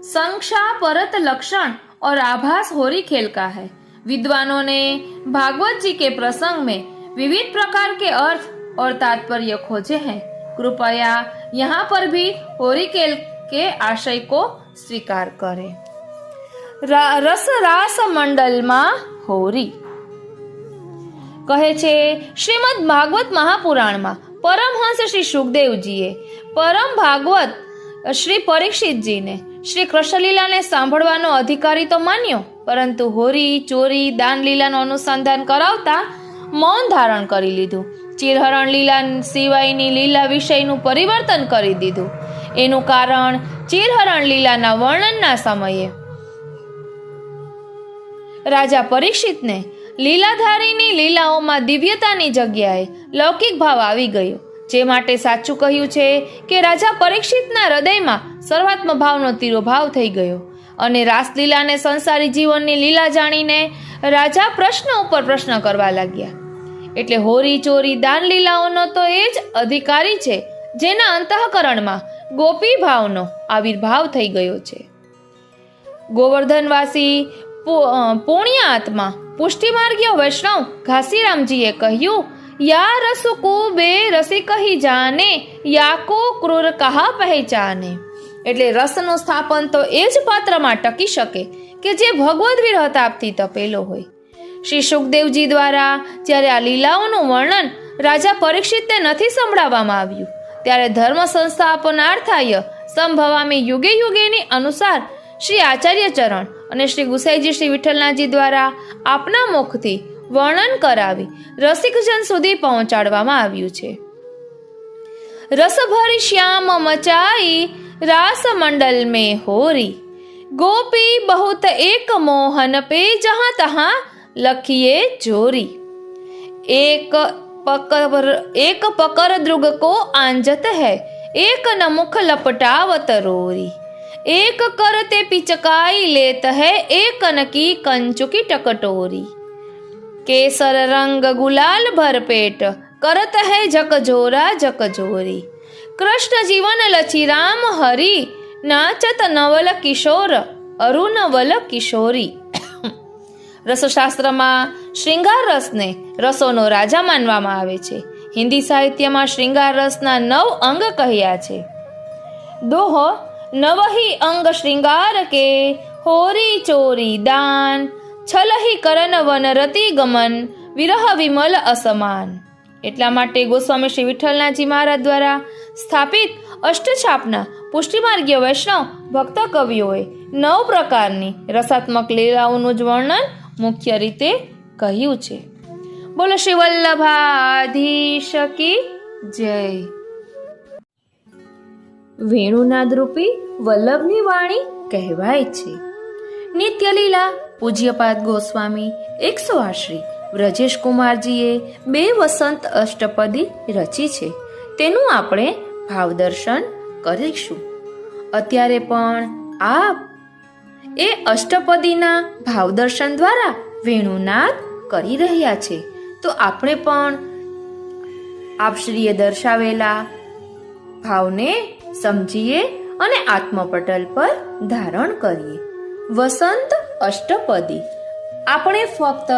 संख्या परत लक्षण और आभास होरी खेल का है. विद्वानों ने भागवत जी के प्रसंग में विविध प्रकार के अर्थ और तात्पर्य खोजे हैं. कृपया यहाँ पर भी होरी खेल के आशय को स्वीकार करें. रस रास मंडल માં હોરી કહે છે શ્રીમદ ભાગવત મહાપુરાણમાં પરમહંસ શ્રી સુખદેવજીએ પરમ ભાગવત શ્રી પરીક્ષિતજીને શ્રી કૃષ્ણલીલાને સાંભળવાનો અધિકારી તો માન્યો, પરંતુ હોરી ચોરી દાન લીલાનું અનુસંધાન કરાવતા મૌન ધારણ કરી લીધું. ચિરહરણ લીલા સિવાયની લીલા વિષયનું પરિવર્તન કરી દીધું. એનું કારણ ચિરહરણ લીલાના વર્ણનના સમયે રાજા પરીક્ષિતને લીલાધારીની લીલાઓમાં દિવ્યતાની જગ્યાએ લૌકિક ભાવ આવી ગયો, જે માટે સાચું કહ્યું છે કે રાજા પરીક્ષિતના હૃદયમાં સર્વાત્મ ભાવનો તિરોભાવ થઈ ગયો અને રાસલીલાને સંસારી જીવનની લીલા જાણીને રાજા પ્રશ્ન ઉપર પ્રશ્ન કરવા લાગ્યા. એટલે હોરી ચોરી દાન લીલાઓનો તો એ જ અધિકારી છે જેના અંતઃકરણમાં ગોપી ભાવનો આવિર્ભાવ થઈ ગયો છે. ગોવર્ધનવાસી પુણ્યાત્મા પુષ્ટિમાર્ગીય વૈષ્ણવ ઘાસીરામજીએ કહ્યું, યા રસુ કો બે રસી કહી જાને, યા કો ક્રૂર કહા પહેચાને. એટલે રસનું સ્થાપન તો એ જ પાત્રમાં ટકી શકે કે જે ભગવદ વિરહ તાપથી તપેલો હોય. શ્રી સુખદેવજી દ્વારા જ્યારે આ લીલાઓનું વર્ણન રાજા પરીક્ષિતને નથી સંભળાવવામાં આવ્યું, ત્યારે ધર્મ સંસ્થાપનાર્થાય સંભવામી યુગે યુગેની અનુસાર શ્રી આચાર્ય ચરણ અને શ્રી ગુસાઈજી શ્રી વિઠ્ઠલનાથજી દ્વારા આપના મુખથી વર્ણન કરાવી રસિકજન સુધી પહોંચાડવામાં આવ્યું છે. રસભરી શ્યામ મચાઈ રાસ મંડલ में होरी, गोपी बहुत एक मोहन पे जहां तहां लखिए जोरी. एक पकर द्रुग को आंजत है, एक न मुख लपटावत रोरी. एक करते पिचकाई लेत है, एक न की कंचुकी टकटोरी. केसर रंग गुलाल भर पेट, करत है झकझोरा झकझोरी. કૃષ્ણ જીવન લચી રામ હરી, નાચત નવલ કિશોર અરુણવલ કિશોરી. રસશાસ્ત્રમાં શૃંગાર રસને રસોનો રાજા માનવામાં આવે છે. હિન્દી સાહિત્યમાં શૃંગાર રસના 9 અંગ કહ્યા છે. દોહો નવહી અંગ શૃંગાર કે, હોરી ચોરી દાન, છલહી કરન વન રતિ ગમન, વિરહ વિમલ અસમાન. એટલા માટે ગોસ્વામી શ્રી વિઠ્ઠલનાથજી મહારાજ દ્વારા સ્થાપિત અષ્ટછાપના પુષ્ટિમાર્ગીય વૈષ્ણવ ભક્ત કવિઓએ 9 પ્રકારની રસાત્મક લીલાઓનું જ વર્ણન મુખ્ય રીતે કહ્યું છે. બોલો શ્રી વલ્લભાધીશ કી જય. વેણુનાદ રૂપી વલ્લભની વાણી કહેવાય છે. નિત્ય લીલા પૂજ્યપાદ ગોસ્વામી 108 શ્રી વ્રજેશ કુમારજીએ 2 વસંત અષ્ટપદી રચી છે. તેનું આપણે ભાવદર્શન કરીશું. અત્યારે પણ આપ એ અષ્ટપદીના ભાવદર્શન દ્વારા વેણુનાદ કરી રહ્યા છે, તો આપણે પણ આપશ્રીએ દર્શાવેલા ભાવને સમજીએ અને આત્મપટલ પર ધારણ કરીએ. વસંત અષ્ટપદી આપણે ફક્ત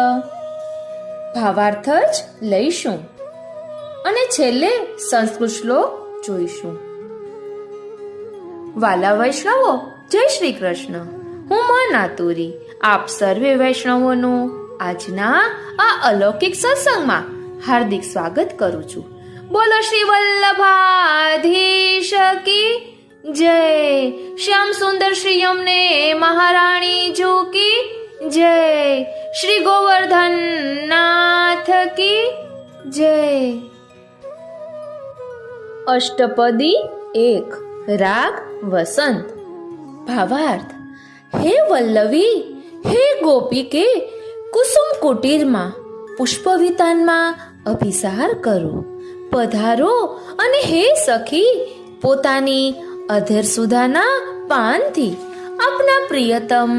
ભાવાર્થ જ લઈશું અને છેલ્લે સંસ્કૃત શ્લોક જોઈશું. વાલા વૈષ્ણવો, જય શ્રી કૃષ્ણ. હું મન આતુરી આપ સર્વે વૈષ્ણવોનું આજના આ અલૌકિક સત્સંગમાં હાર્દિક સ્વાગત કરું છું. બોલો શ્રી વલ્લભાધીશ કી જય. શ્યામ સુંદર શ્રી યમને મહારાણી જી કી જય. શ્રી ગોવર્ધન નાથ કી જય. અષ્ટપદી 1 રાગ વસંત. ભાવાર્થ. હે વલ્લવી, હે ગોપિકે, કુસુમ કુટીરમાં પુષ્પ વિતાનમાં અભિસાર કરો, પધારો અને હે સખી પોતાની અધર સુધાના પાનથી આપના પ્રિયતમ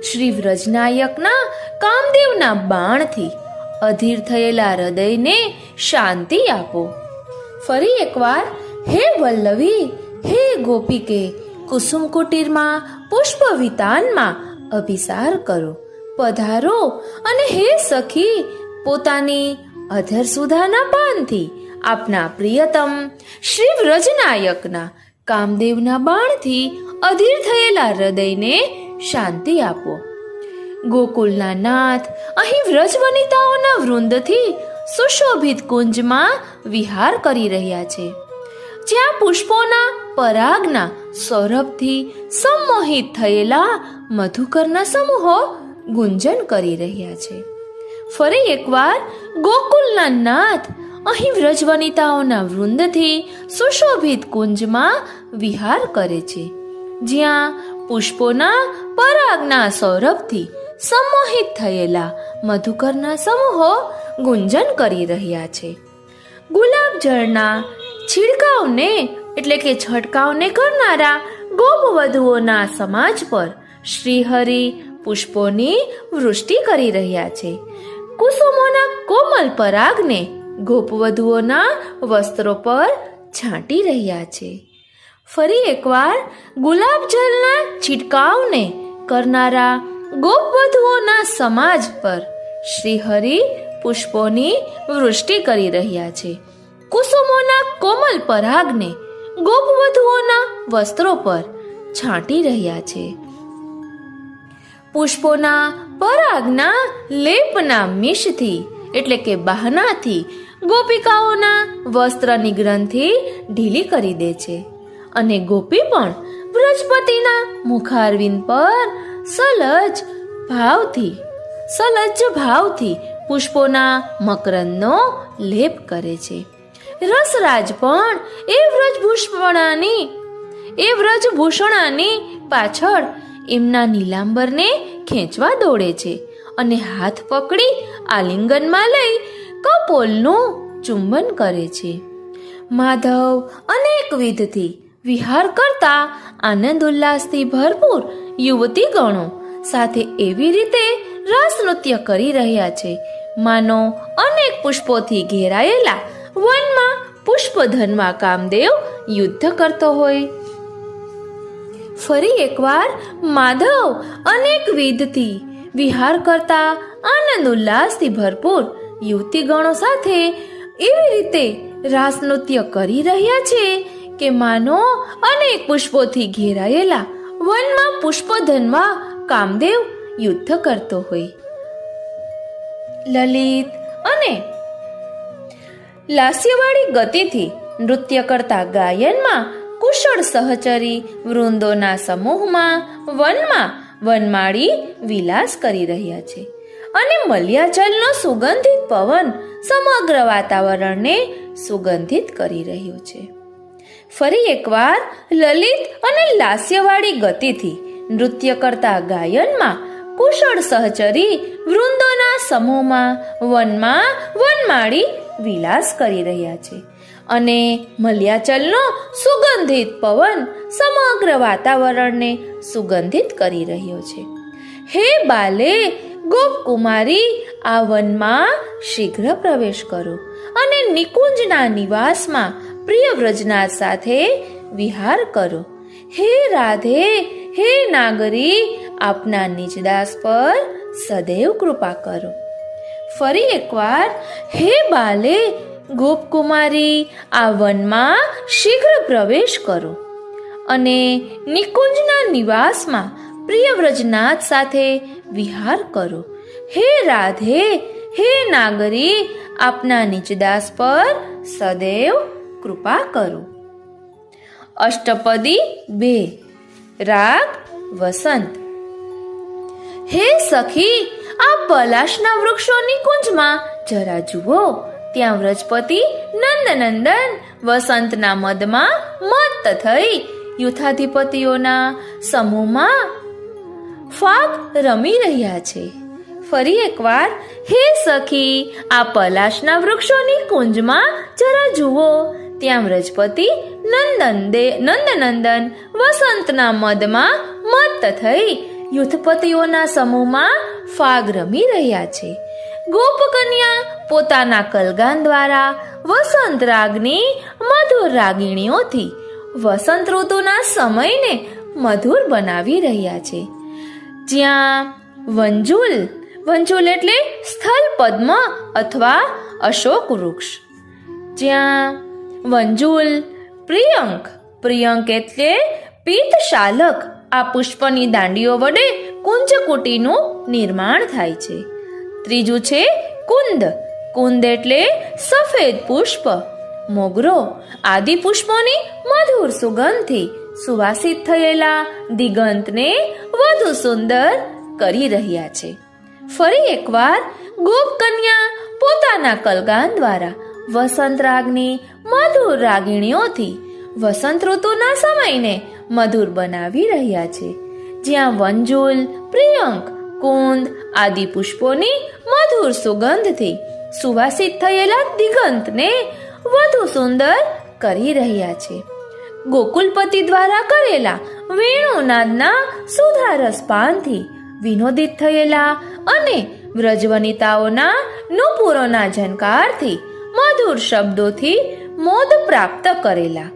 શ્રી વ્રજનાયકના કામદેવના બાણથી અધીર થયેલા હૃદયને શાંતિ આપો. ફરી એકવાર, હે વલ્લવી, હે ગોપિકે, કુસુમ કુટીરમાં પુષ્પ વિતાનમાં અભિસાર કરો, પધારો અને હે સખી પોતાની અધર સુધાના પાનથી આપના પ્રિયતમ શ્રી વ્રજનાયકના કામદેવના બાણથી અધીર થયેલા હૃદયને શાંતિ આપો. ગોકુલના નાથ અહીં વ્રજ વનિતાઓના વૃંદથી સુશોભિત કુંજમાં વિહાર કરી રહ્યા છે, જ્યાં પુષ્પોના પરાગના સૌરભથી સંમોહિત થયેલા મધુકરના સમૂહો ગુંજન કરી રહ્યા છે. ફરી એકવાર, ગોકુલના નાથ અહીં વ્રજ વનિતાઓના વૃંદથી સુશોભિત કુંજમાં વિહાર કરે છે, જ્યાં પુષ્પોના પરાગના સૌરભથી સંમોહિત થયેલા મધુકરના સમૂહો ગુંજન કરી રહ્યા છે. ગુલાબ જળના છિડકાવને એટલે કે છંટકાવને કરનારા ગોપવધુઓના સમાજ પર શ્રીહરિ પુષ્પોની વૃષ્ટિ કરી રહ્યા છે. કુસુમોના કોમલ પરાગને ગોપવધુઓના વસ્ત્રો પર છાંટી રહ્યા છે. ફરી એકવાર ગુલાબ જળના છિડકાવને કરનારા ગોપવધુઓના સમાજ પર શ્રીહરિ પુષ્પોની વૃષ્ટિ કરી રહ્યા છે. કુસુમોના કોમલ પરાગને ગોપવધુઓના વસ્ત્રો પર છાંટી રહ્યા છે. પુષ્પોના પરાગના લેપના મિશથી એટલે કે બહાનાથી ગોપિકાઓના વસ્ત્રની ગ્રંથિ ઢીલી કરી દે છે અને ગોપી પણ બ્રજપતિના મુખારવિંદ પર સલજ ભાવથી પુષ્પોના મકરંદનો લેપ કરે છે. રસરાજ પણ એ વ્રજભૂષણાની પાછળ એમના નીલાંબરને ખેંચવા દોડે છે અને હાથ પકડી આલિંગનમાં લઈ કપોલનું ચુંબન કરે છે. માધવ અનેક વિધથી વિહાર કરતા આનંદ ઉલ્લાસથી ભરપૂર યુવતી ગણો સાથે એવી રીતે રાસ નૃત્ય કરી રહ્યા છે માનો અનેક પુષ્પોથી ઘેરાયેલા વનમાં પુષ્પધનમાં કામદેવ યુદ્ધ કરતો હોય. ફરી એકવાર માધવ અનેક વિધથી વિહાર કરતા આનંદ ઉલ્લાસથી ભરપૂર યુવતી ગણો સાથે એવી રીતે રાસ નૃત્ય કરી રહ્યા છે કે માનો અનેક પુષ્પોથી ઘેરાયેલા વનમાં પુષ્પધનમાં કામદેવ યુદ્ધ કરતો હોય. લલિત અને લાસ્યવાળી ગતિથી નૃત્ય કરતા ગાયનમાં કુશળ સહચરી વૃંદોના સમૂહમાં વનમાં વનમાળી વિલાસ કરી રહ્યા છે અને મલ્યાચલનો સુગંધિત પવન સમગ્ર વાતાવરણને સુગંધિત કરી રહ્યો છે. ફરી એકવાર લલિત અને લાસ્યવાળી ગતિથી નૃત્ય કરતા ગાયનમાં કુશળ સહચરી વૃંદોના સમૂહમાં વનમાં વનમાળી વિલાસ કરી રહ્યા છે અને મલ્યાચલનો સુગંધિત પવન સમગ્ર વાતાવરણને સુગંધિત કરી રહ્યો છે. હે બાલે, ગોપકુમારી, આ વનમાં શીઘ્ર પ્રવેશ કરો અને નિકુંજના નિવાસમાં પ્રિય વ્રજનાથ સાથે વિહાર કરો. હે રાધે, હે નાગરી, આપના નિજદાસ પર સદૈવ કૃપા કરો. ફરી એકવાર, હે બાલે, ગોપકુમારી, આ વનમાં શીઘ્ર પ્રવેશ કરો અને નિકુંજના નિવાસમાં પ્રિય વ્રજનાથ સાથે વિહાર કરો. હે રાધે, હે નાગરી, આપના નિજદાસ પર સદૈવ કૃપા કરો. અષ્ટપદી 2 રાગ વસંત. હે સખી, આ પલાશના વૃક્ષોની કુંજમાં જરા જુઓ. ત્યાં વ્રજપતિ નંદનંદન વસંતના મદમાં મત્ત થઈ યુથાધિપતિઓના સમૂહમાં ફાગ રમી રહ્યા છે. ફરી એકવાર, હે સખી, આ પલાશના વૃક્ષોની કુંજમાં જરા જુઓ. ત્યાં વ્રજપતિ નંદનંદન વસંતના મદમાં મત્ત થઈ યુથપતિઓના સમૂહમાં ફાગ રમી રહ્યા છે. ગોપકન્યા પોતાના કલગાન દ્વારા વસંત રાગની મધુર રાગીણીઓથી વસંત ઋતુના સમયને મધુર બનાવી રહ્યા છે. જ્યાં વંજુલ એટલે સ્થલ પદ્મ અથવા અશોક વૃક્ષ. જ્યાં વંજુલ, પ્રિયંક એટલે પીતશાલક, આ પુષ્પની દાંડીઓ વડે કુંજકુટીનું નિર્માણ થાય છે. ત્રીજું છે કુંદ એટલે સફેદ પુષ્પ, મોગરો આદિ પુષ્પોની મધુર સુગંધથી સુવાસિત થયેલા દિગંતને વધુ સુંદર કરી રહ્યા છે. ફરી એકવાર, ગોપકન્યા પોતાના કલગાન દ્વારા વસંત રાગની મધુર રાગીણીઓથી વસંત ઋતુના સમયને મધુર બનાવી રહ્યા છે. જ્યાં વંજુલ, કુંદ આદિ પુષ્પોની મધુર સુગંધથી સુવાસિત થયેલા દિગંતને વધુ સુંદર કરી રહ્યા છે. ગોકુલપતિ દ્વારા કરેલા વેણુનાદના સુધારસ પાનથી વિનોદિત થયેલા અને વ્રજવનિતાઓના નુપુરોના ઝંકારથી મધુર શબ્દોથી મોદ પ્રાપ્ત કરેલા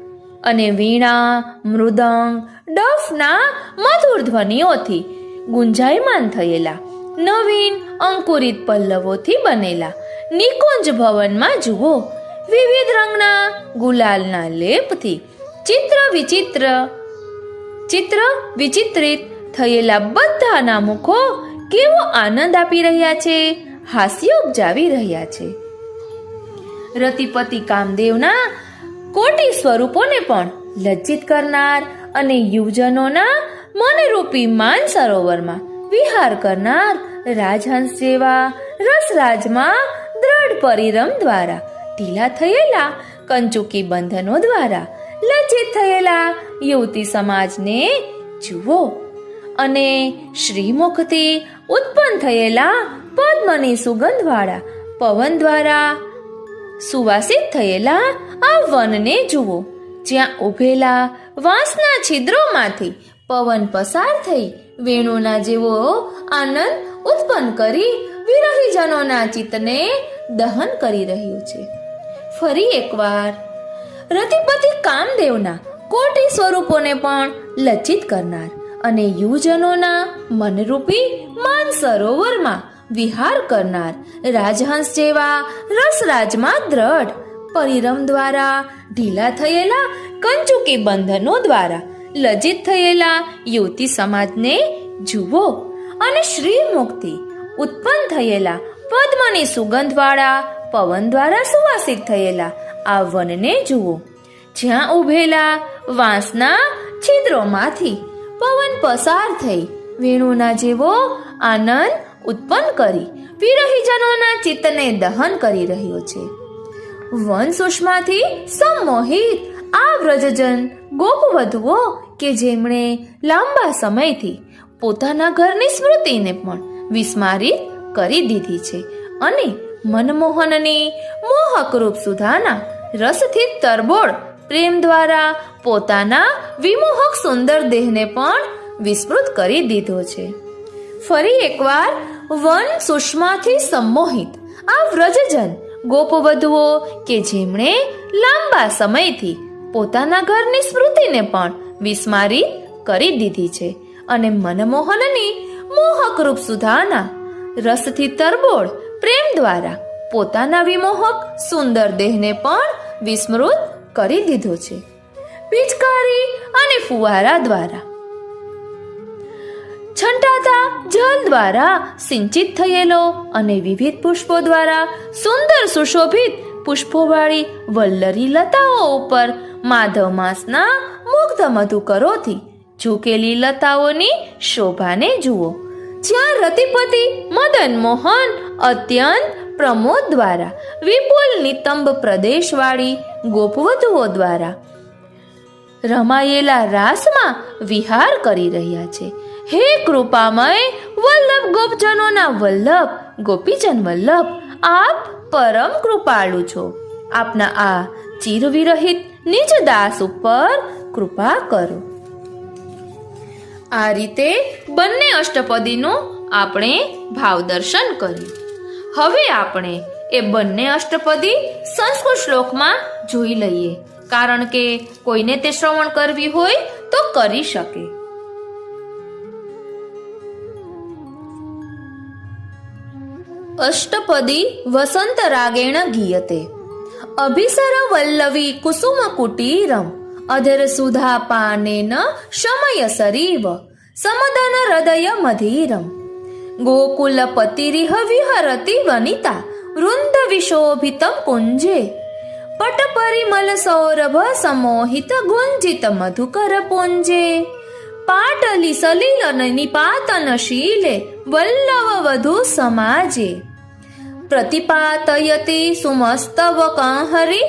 અને વીણા મૃદંગ ડફના મધુર ધ્વનિઓથી ગુંજાયમાન થયેલા નવીન અંકુરિત પલ્લવોથી બનેલા નિકુંજ ભવનમાં જુઓ વિવિધ રંગના ગુલાલના લેપથી ચિત્ર વિચિત્રિત થયેલા બધાના મુખો કેવો આનંદ આપી રહ્યા છે, હાસ્ય ઉપજાવી રહ્યા છે. રતિપતિ કામદેવના કોટી સ્વરૂપોને પણ લજ્જિત કરનાર અને યુવજનોના મનરૂપી માન સરોવરમાં વિહાર કરનાર રાજહંસ જેવા રસરાજમાં દ્રઢ પરિરમ દ્વારા ઢીલા થયેલા કંચુકી બંધનો દ્વારા લજ્જિત થયેલા યુવતી સમાજને જુઓ અને શ્રીમુખથી ઉત્પન્ન થયેલા પદ્મની સુગંધવાળા પવન દ્વારા સુવાસિત થયેલા આ વનને જુઓ, જ્યાં ઉભેલા વાંસના છિદ્રોમાંથી પવન પસાર થઈ વેણુના જેવો આનંદ ઉત્પન્ન કરી વિરહીજનોના ચિત્તને દહન કરી રહ્યું છે. ફરી એકવાર રતિપતિ કામદેવના કોટી સ્વરૂપોને પણ લજ્જિત કરનાર અને યુવજનોના મનરૂપી માન સરોવરમાં વિહાર કરનાર રાજહંસ જેવા રસરાજમાં દ્રઢ પરિરમ દ્વારા ઢીલા થયેલા કંચુકી બંધનો દ્વારા લજ્જિત થયેલા યુવતી સમાજને જુઓ અને શ્રીમુખથી ઉત્પન્ન થયેલા પદ્મની સુગંધવાળા પવન દ્વારા સુવાસિત થયેલા આ વનને જુઓ, જ્યાં ઉભેલા વાંસના છિદ્રોમાંથી પવન પસાર થઈ વેણુના જેવો આનંદ ઉત્પન્ન કરી વિરહીજનોના ચિત્તને દહન કરી રહ્યો છે. વન સુષ્માથી સંમોહિત આ વ્રજજન ગોપવધુઓ કે જેમણે લાંબા સમયથી પોતાના ઘરની સ્મૃતિને પણ વિસ્મારિત કરી દીધી છે અને મનમોહનની મોહકરૂપ સુધાના રસથી તરબોળ પ્રેમ દ્વારા પોતાના વિમોહક સુંદર દેહને પણ વિસ્મૃત કરી દીધો છે. ફરી એકવાર વન સુષ્માથી સંમોહિત આ વ્રજજન ગોપવધુઓ કે જેમણે લાંબા સમયથી પોતાના ઘરની સ્મૃતિને પણ વિસ્મારિત કરી દીધી છે અને મનમોહનની મોહકરૂપ સુધાના રસથી તરબોળ પ્રેમ દ્વારા પોતાના વિમોહક સુંદર દેહને પણ વિસ્મૃત કરી દીધો છે. પિચકારી અને ફુવારા દ્વારા છંટાતા જળ દ્વારા સિંચિત થયેલો અને વિવિધ પુષ્પો દ્વારા સુંદર સુશોભિત પુષ્પોવાળી વલ્લરી લતાઓ ઉપર માધવ માસના મુગ્ધ મધુકરોથી ઝૂકેલી લતાઓની શોભાને જુઓ, જ્યાં રતિપતિ મદન મોહન અત્યંત પ્રમોદ દ્વારા વિપુલ નિતંબ પ્રદેશવાળી ગોપવધુઓ દ્વારા રમાયેલા રાસમાં વિહાર કરી રહ્યા છે. હે કૃપામય વલ્લભ ગોપજનોના વલ્લભ ગોપીજન વલ્લભ, આપ પરમ કૃપાળુ છો. આપના આ ચિરવિરહિત નિજ દાસ ઉપર કૃપા કરો. આ રીતે બંને અષ્ટપદીનું આપણે ભાવદર્શન કર્યું. હવે આપણે એ બંને અષ્ટપદી સંસ્કૃત શ્લોકમાં જોઈ લઈએ, કારણ કે કોઈને તે શ્રવણ કરવી હોય તો કરી શકે. અષ્ટપદી વસંત રાગેણ ગીયતે અભિસર વલ્લવી કુસુમ કુટીરમ અધર સુધા પાનેન શમય સરીવ સમદન હૃદય મધીરમ ગોકુલપતિરિહ વિહરતિ વનિતા વૃંદ વિશોભિતમ કુંજે પટ પરિમલ સૌરભ સમોહિત ગુંજિત મધુકર પુંજે પાટલી સલીલ નિપાતન શીલે વલ્લવ વધુ સમાજે પ્રતિપાતયતિ સુમસ્તવ કંહરી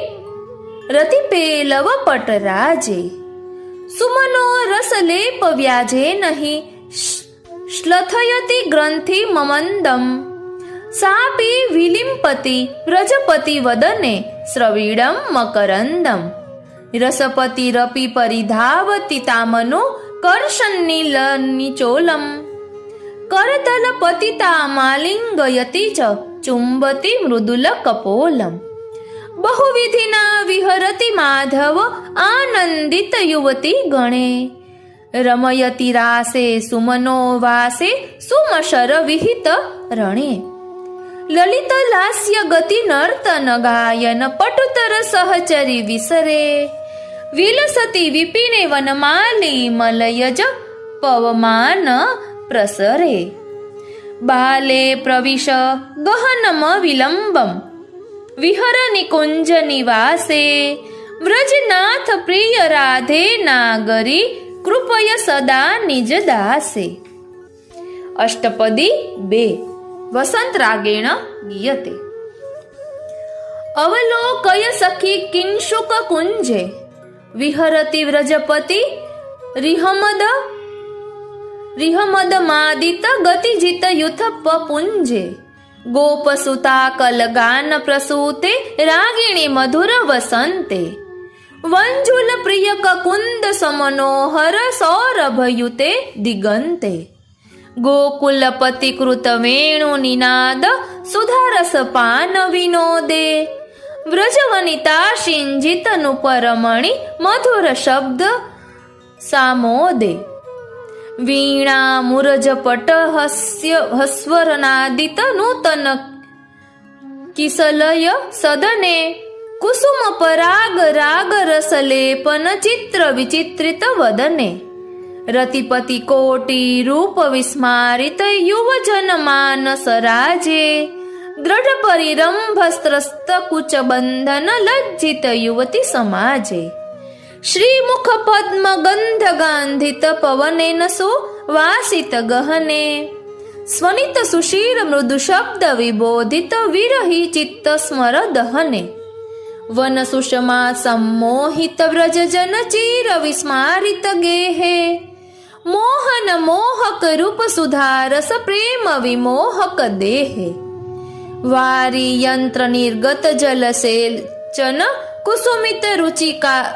રતિપેલવ પટરાજે સુમનો રસલેપ વ્યાજે નહીં શ્લથયતિ ગ્રંથિ મમંદમ સાપી વિલિમ્પતિ વ્રજપતિ વદને સ્રવીડમ મકરંદમ રસપતિરપી પરિધાવતિ તામનો કર્ષન્નિલનિચોલમ કરતલપતિતામાલિંગયતિ ચ ચુંબતિ મૃદુલ કપોલમ બહુવિધિના વિહરતિ માધવ આનંદિત યુવતી ગણે રમયતિ રાસે સુમનો વાસે સુમશર વિહિત રણે લલિત લાસ્ય ગતિ નર્તન ગાયન પટુતર સહચરી વિસરે વિલસતી વિપિને વનમાલી મલયજ પવમાન પ્રસરે બાલે પ્રવિશ ગહનમ વિલંબમ વિહર નિકુંજ નિવાસે વ્રજનાથ પ્રિય રાધે નાગરી કૃપય સદા નિજ દાસે. અષ્ટપદી 2 વસંત રાગેણ ગીયતે. અવલોકય સખી કિંશુક કુંજે વિહરતિ વ્રજપતિ રિહમદ માદિત ગતિજિત યુથપ પુંજે ગોપસુતા કલગાન પ્રસૂતે રાગિણી મધુર વસંતે વંજુલ પ્રિય કકુંદ સમનોહર સૌરભયુતે દિગંતે ગોકુલપતિ કૃત વેણુ નિનાદ સુધારસ પાન વિનોદે વ્રજવનિતા શિંજિત નુપરમણી મધુર શબ્દ સામોદે વીણા મુરજપટ હસ્વરનાદિત નૂતન કિસલય સદને કુસુમ પરાગ રાગ રસલેપન ચિત્ર વિચિત્રિત વદને રતિપતિ કોટી રૂપ વિસ્મારિત યુવજન માનસ રાજે દ્રઢ પરિરંભસ્ત્રસ્ત કુચ બંધન લજ્જિત યુવતી સમાજે શ્રીમુખ પદ્મ ગંધ ગાંધિત પવનેન સુવાસિત ગહને સ્વનિત સુશીર મૃદુ શબ્દ વિબોધિત વિરહી ચિત્ત સ્મર દહને વન સુષમા સંમોહિત વ્રજજન ચિર વિસ્મારિત ગેહે મોહન મોહક રૂપ સુધારસ પ્રેમ વિમોહક દેહે વારી યંત્ર નિર્ગત જલસેચન કુસુમિત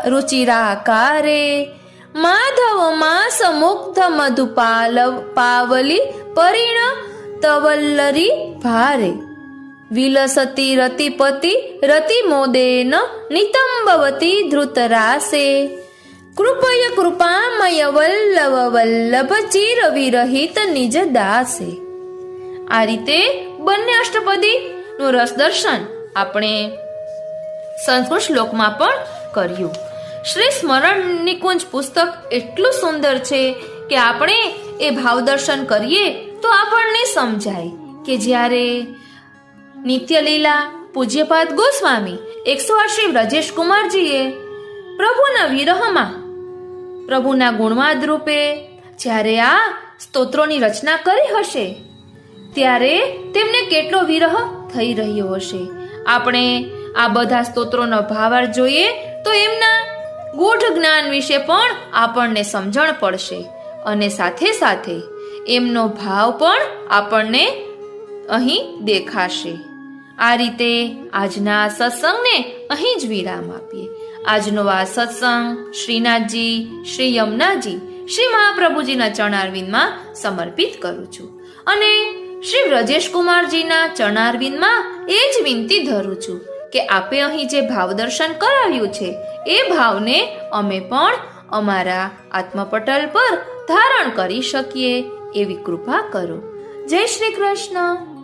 રુચિરાકારે માધવ માસ મુગ્ધ મધુપાલ પાવલી પરિણ તવલ્લરી ભારે વિલસતી રતિપતિ રતિમોદેન નિતંબવતી ધૃતરાસે કૃપય કૃપામય વલ્લભ વલ્લભ ચિર વિરહિત નિજ દાસે. આ રીતે બંને અષ્ટપદી નું રસ દર્શન આપણે સંસ્કૃત શ્લોકમાં પણ કર્યું. શ્રી સ્મરણ નિકુંજ પુસ્તક એટલું સુંદર છે કે આપણે એ ભાવ દર્શન કરીએ તો આપણને સમજાય કે જ્યારે નિત્યલીલા પૂજ્યપાદ ગોસ્વામી 108 શ્રી વ્રજેશ કુમારજીએ પ્રભુના વિરહમાં પ્રભુના ગુણવાદ રૂપે જ્યારે આ સ્તોત્રોની રચના કરી હશે ત્યારે તેમને કેટલો વિરહ થઈ રહ્યો હશે. આપણે આ બધા સ્તોત્રોનો ભાવાર્થ જોઈએ તો એમના ગૂઢ જ્ઞાન વિશે પણ આપણને સમજણ પડશે અને સાથે સાથે એમનો ભાવ પણ આપણને અહીં દેખાશે. આ રીતે આજના સત્સંગને અહીં જ વિરામ આપીએ. આજનો આ સત્સંગ શ્રીનાથજી, શ્રી યમુનાજી, શ્રી મહાપ્રભુજીના ચરણારવિંદમાં સમર્પિત કરું છું અને શ્રી વ્રજેશ કુમારજીના ચરણારવિંદમાં એ જ વિનંતી ધરું છું કે આપે અહીં જે ભાવ દર્શન કરાવ્યું છે એ ભાવને અમે પણ અમારા આત્મપટલ પર ધારણ કરી શકીએ એવી કૃપા કરો. જય શ્રી કૃષ્ણ.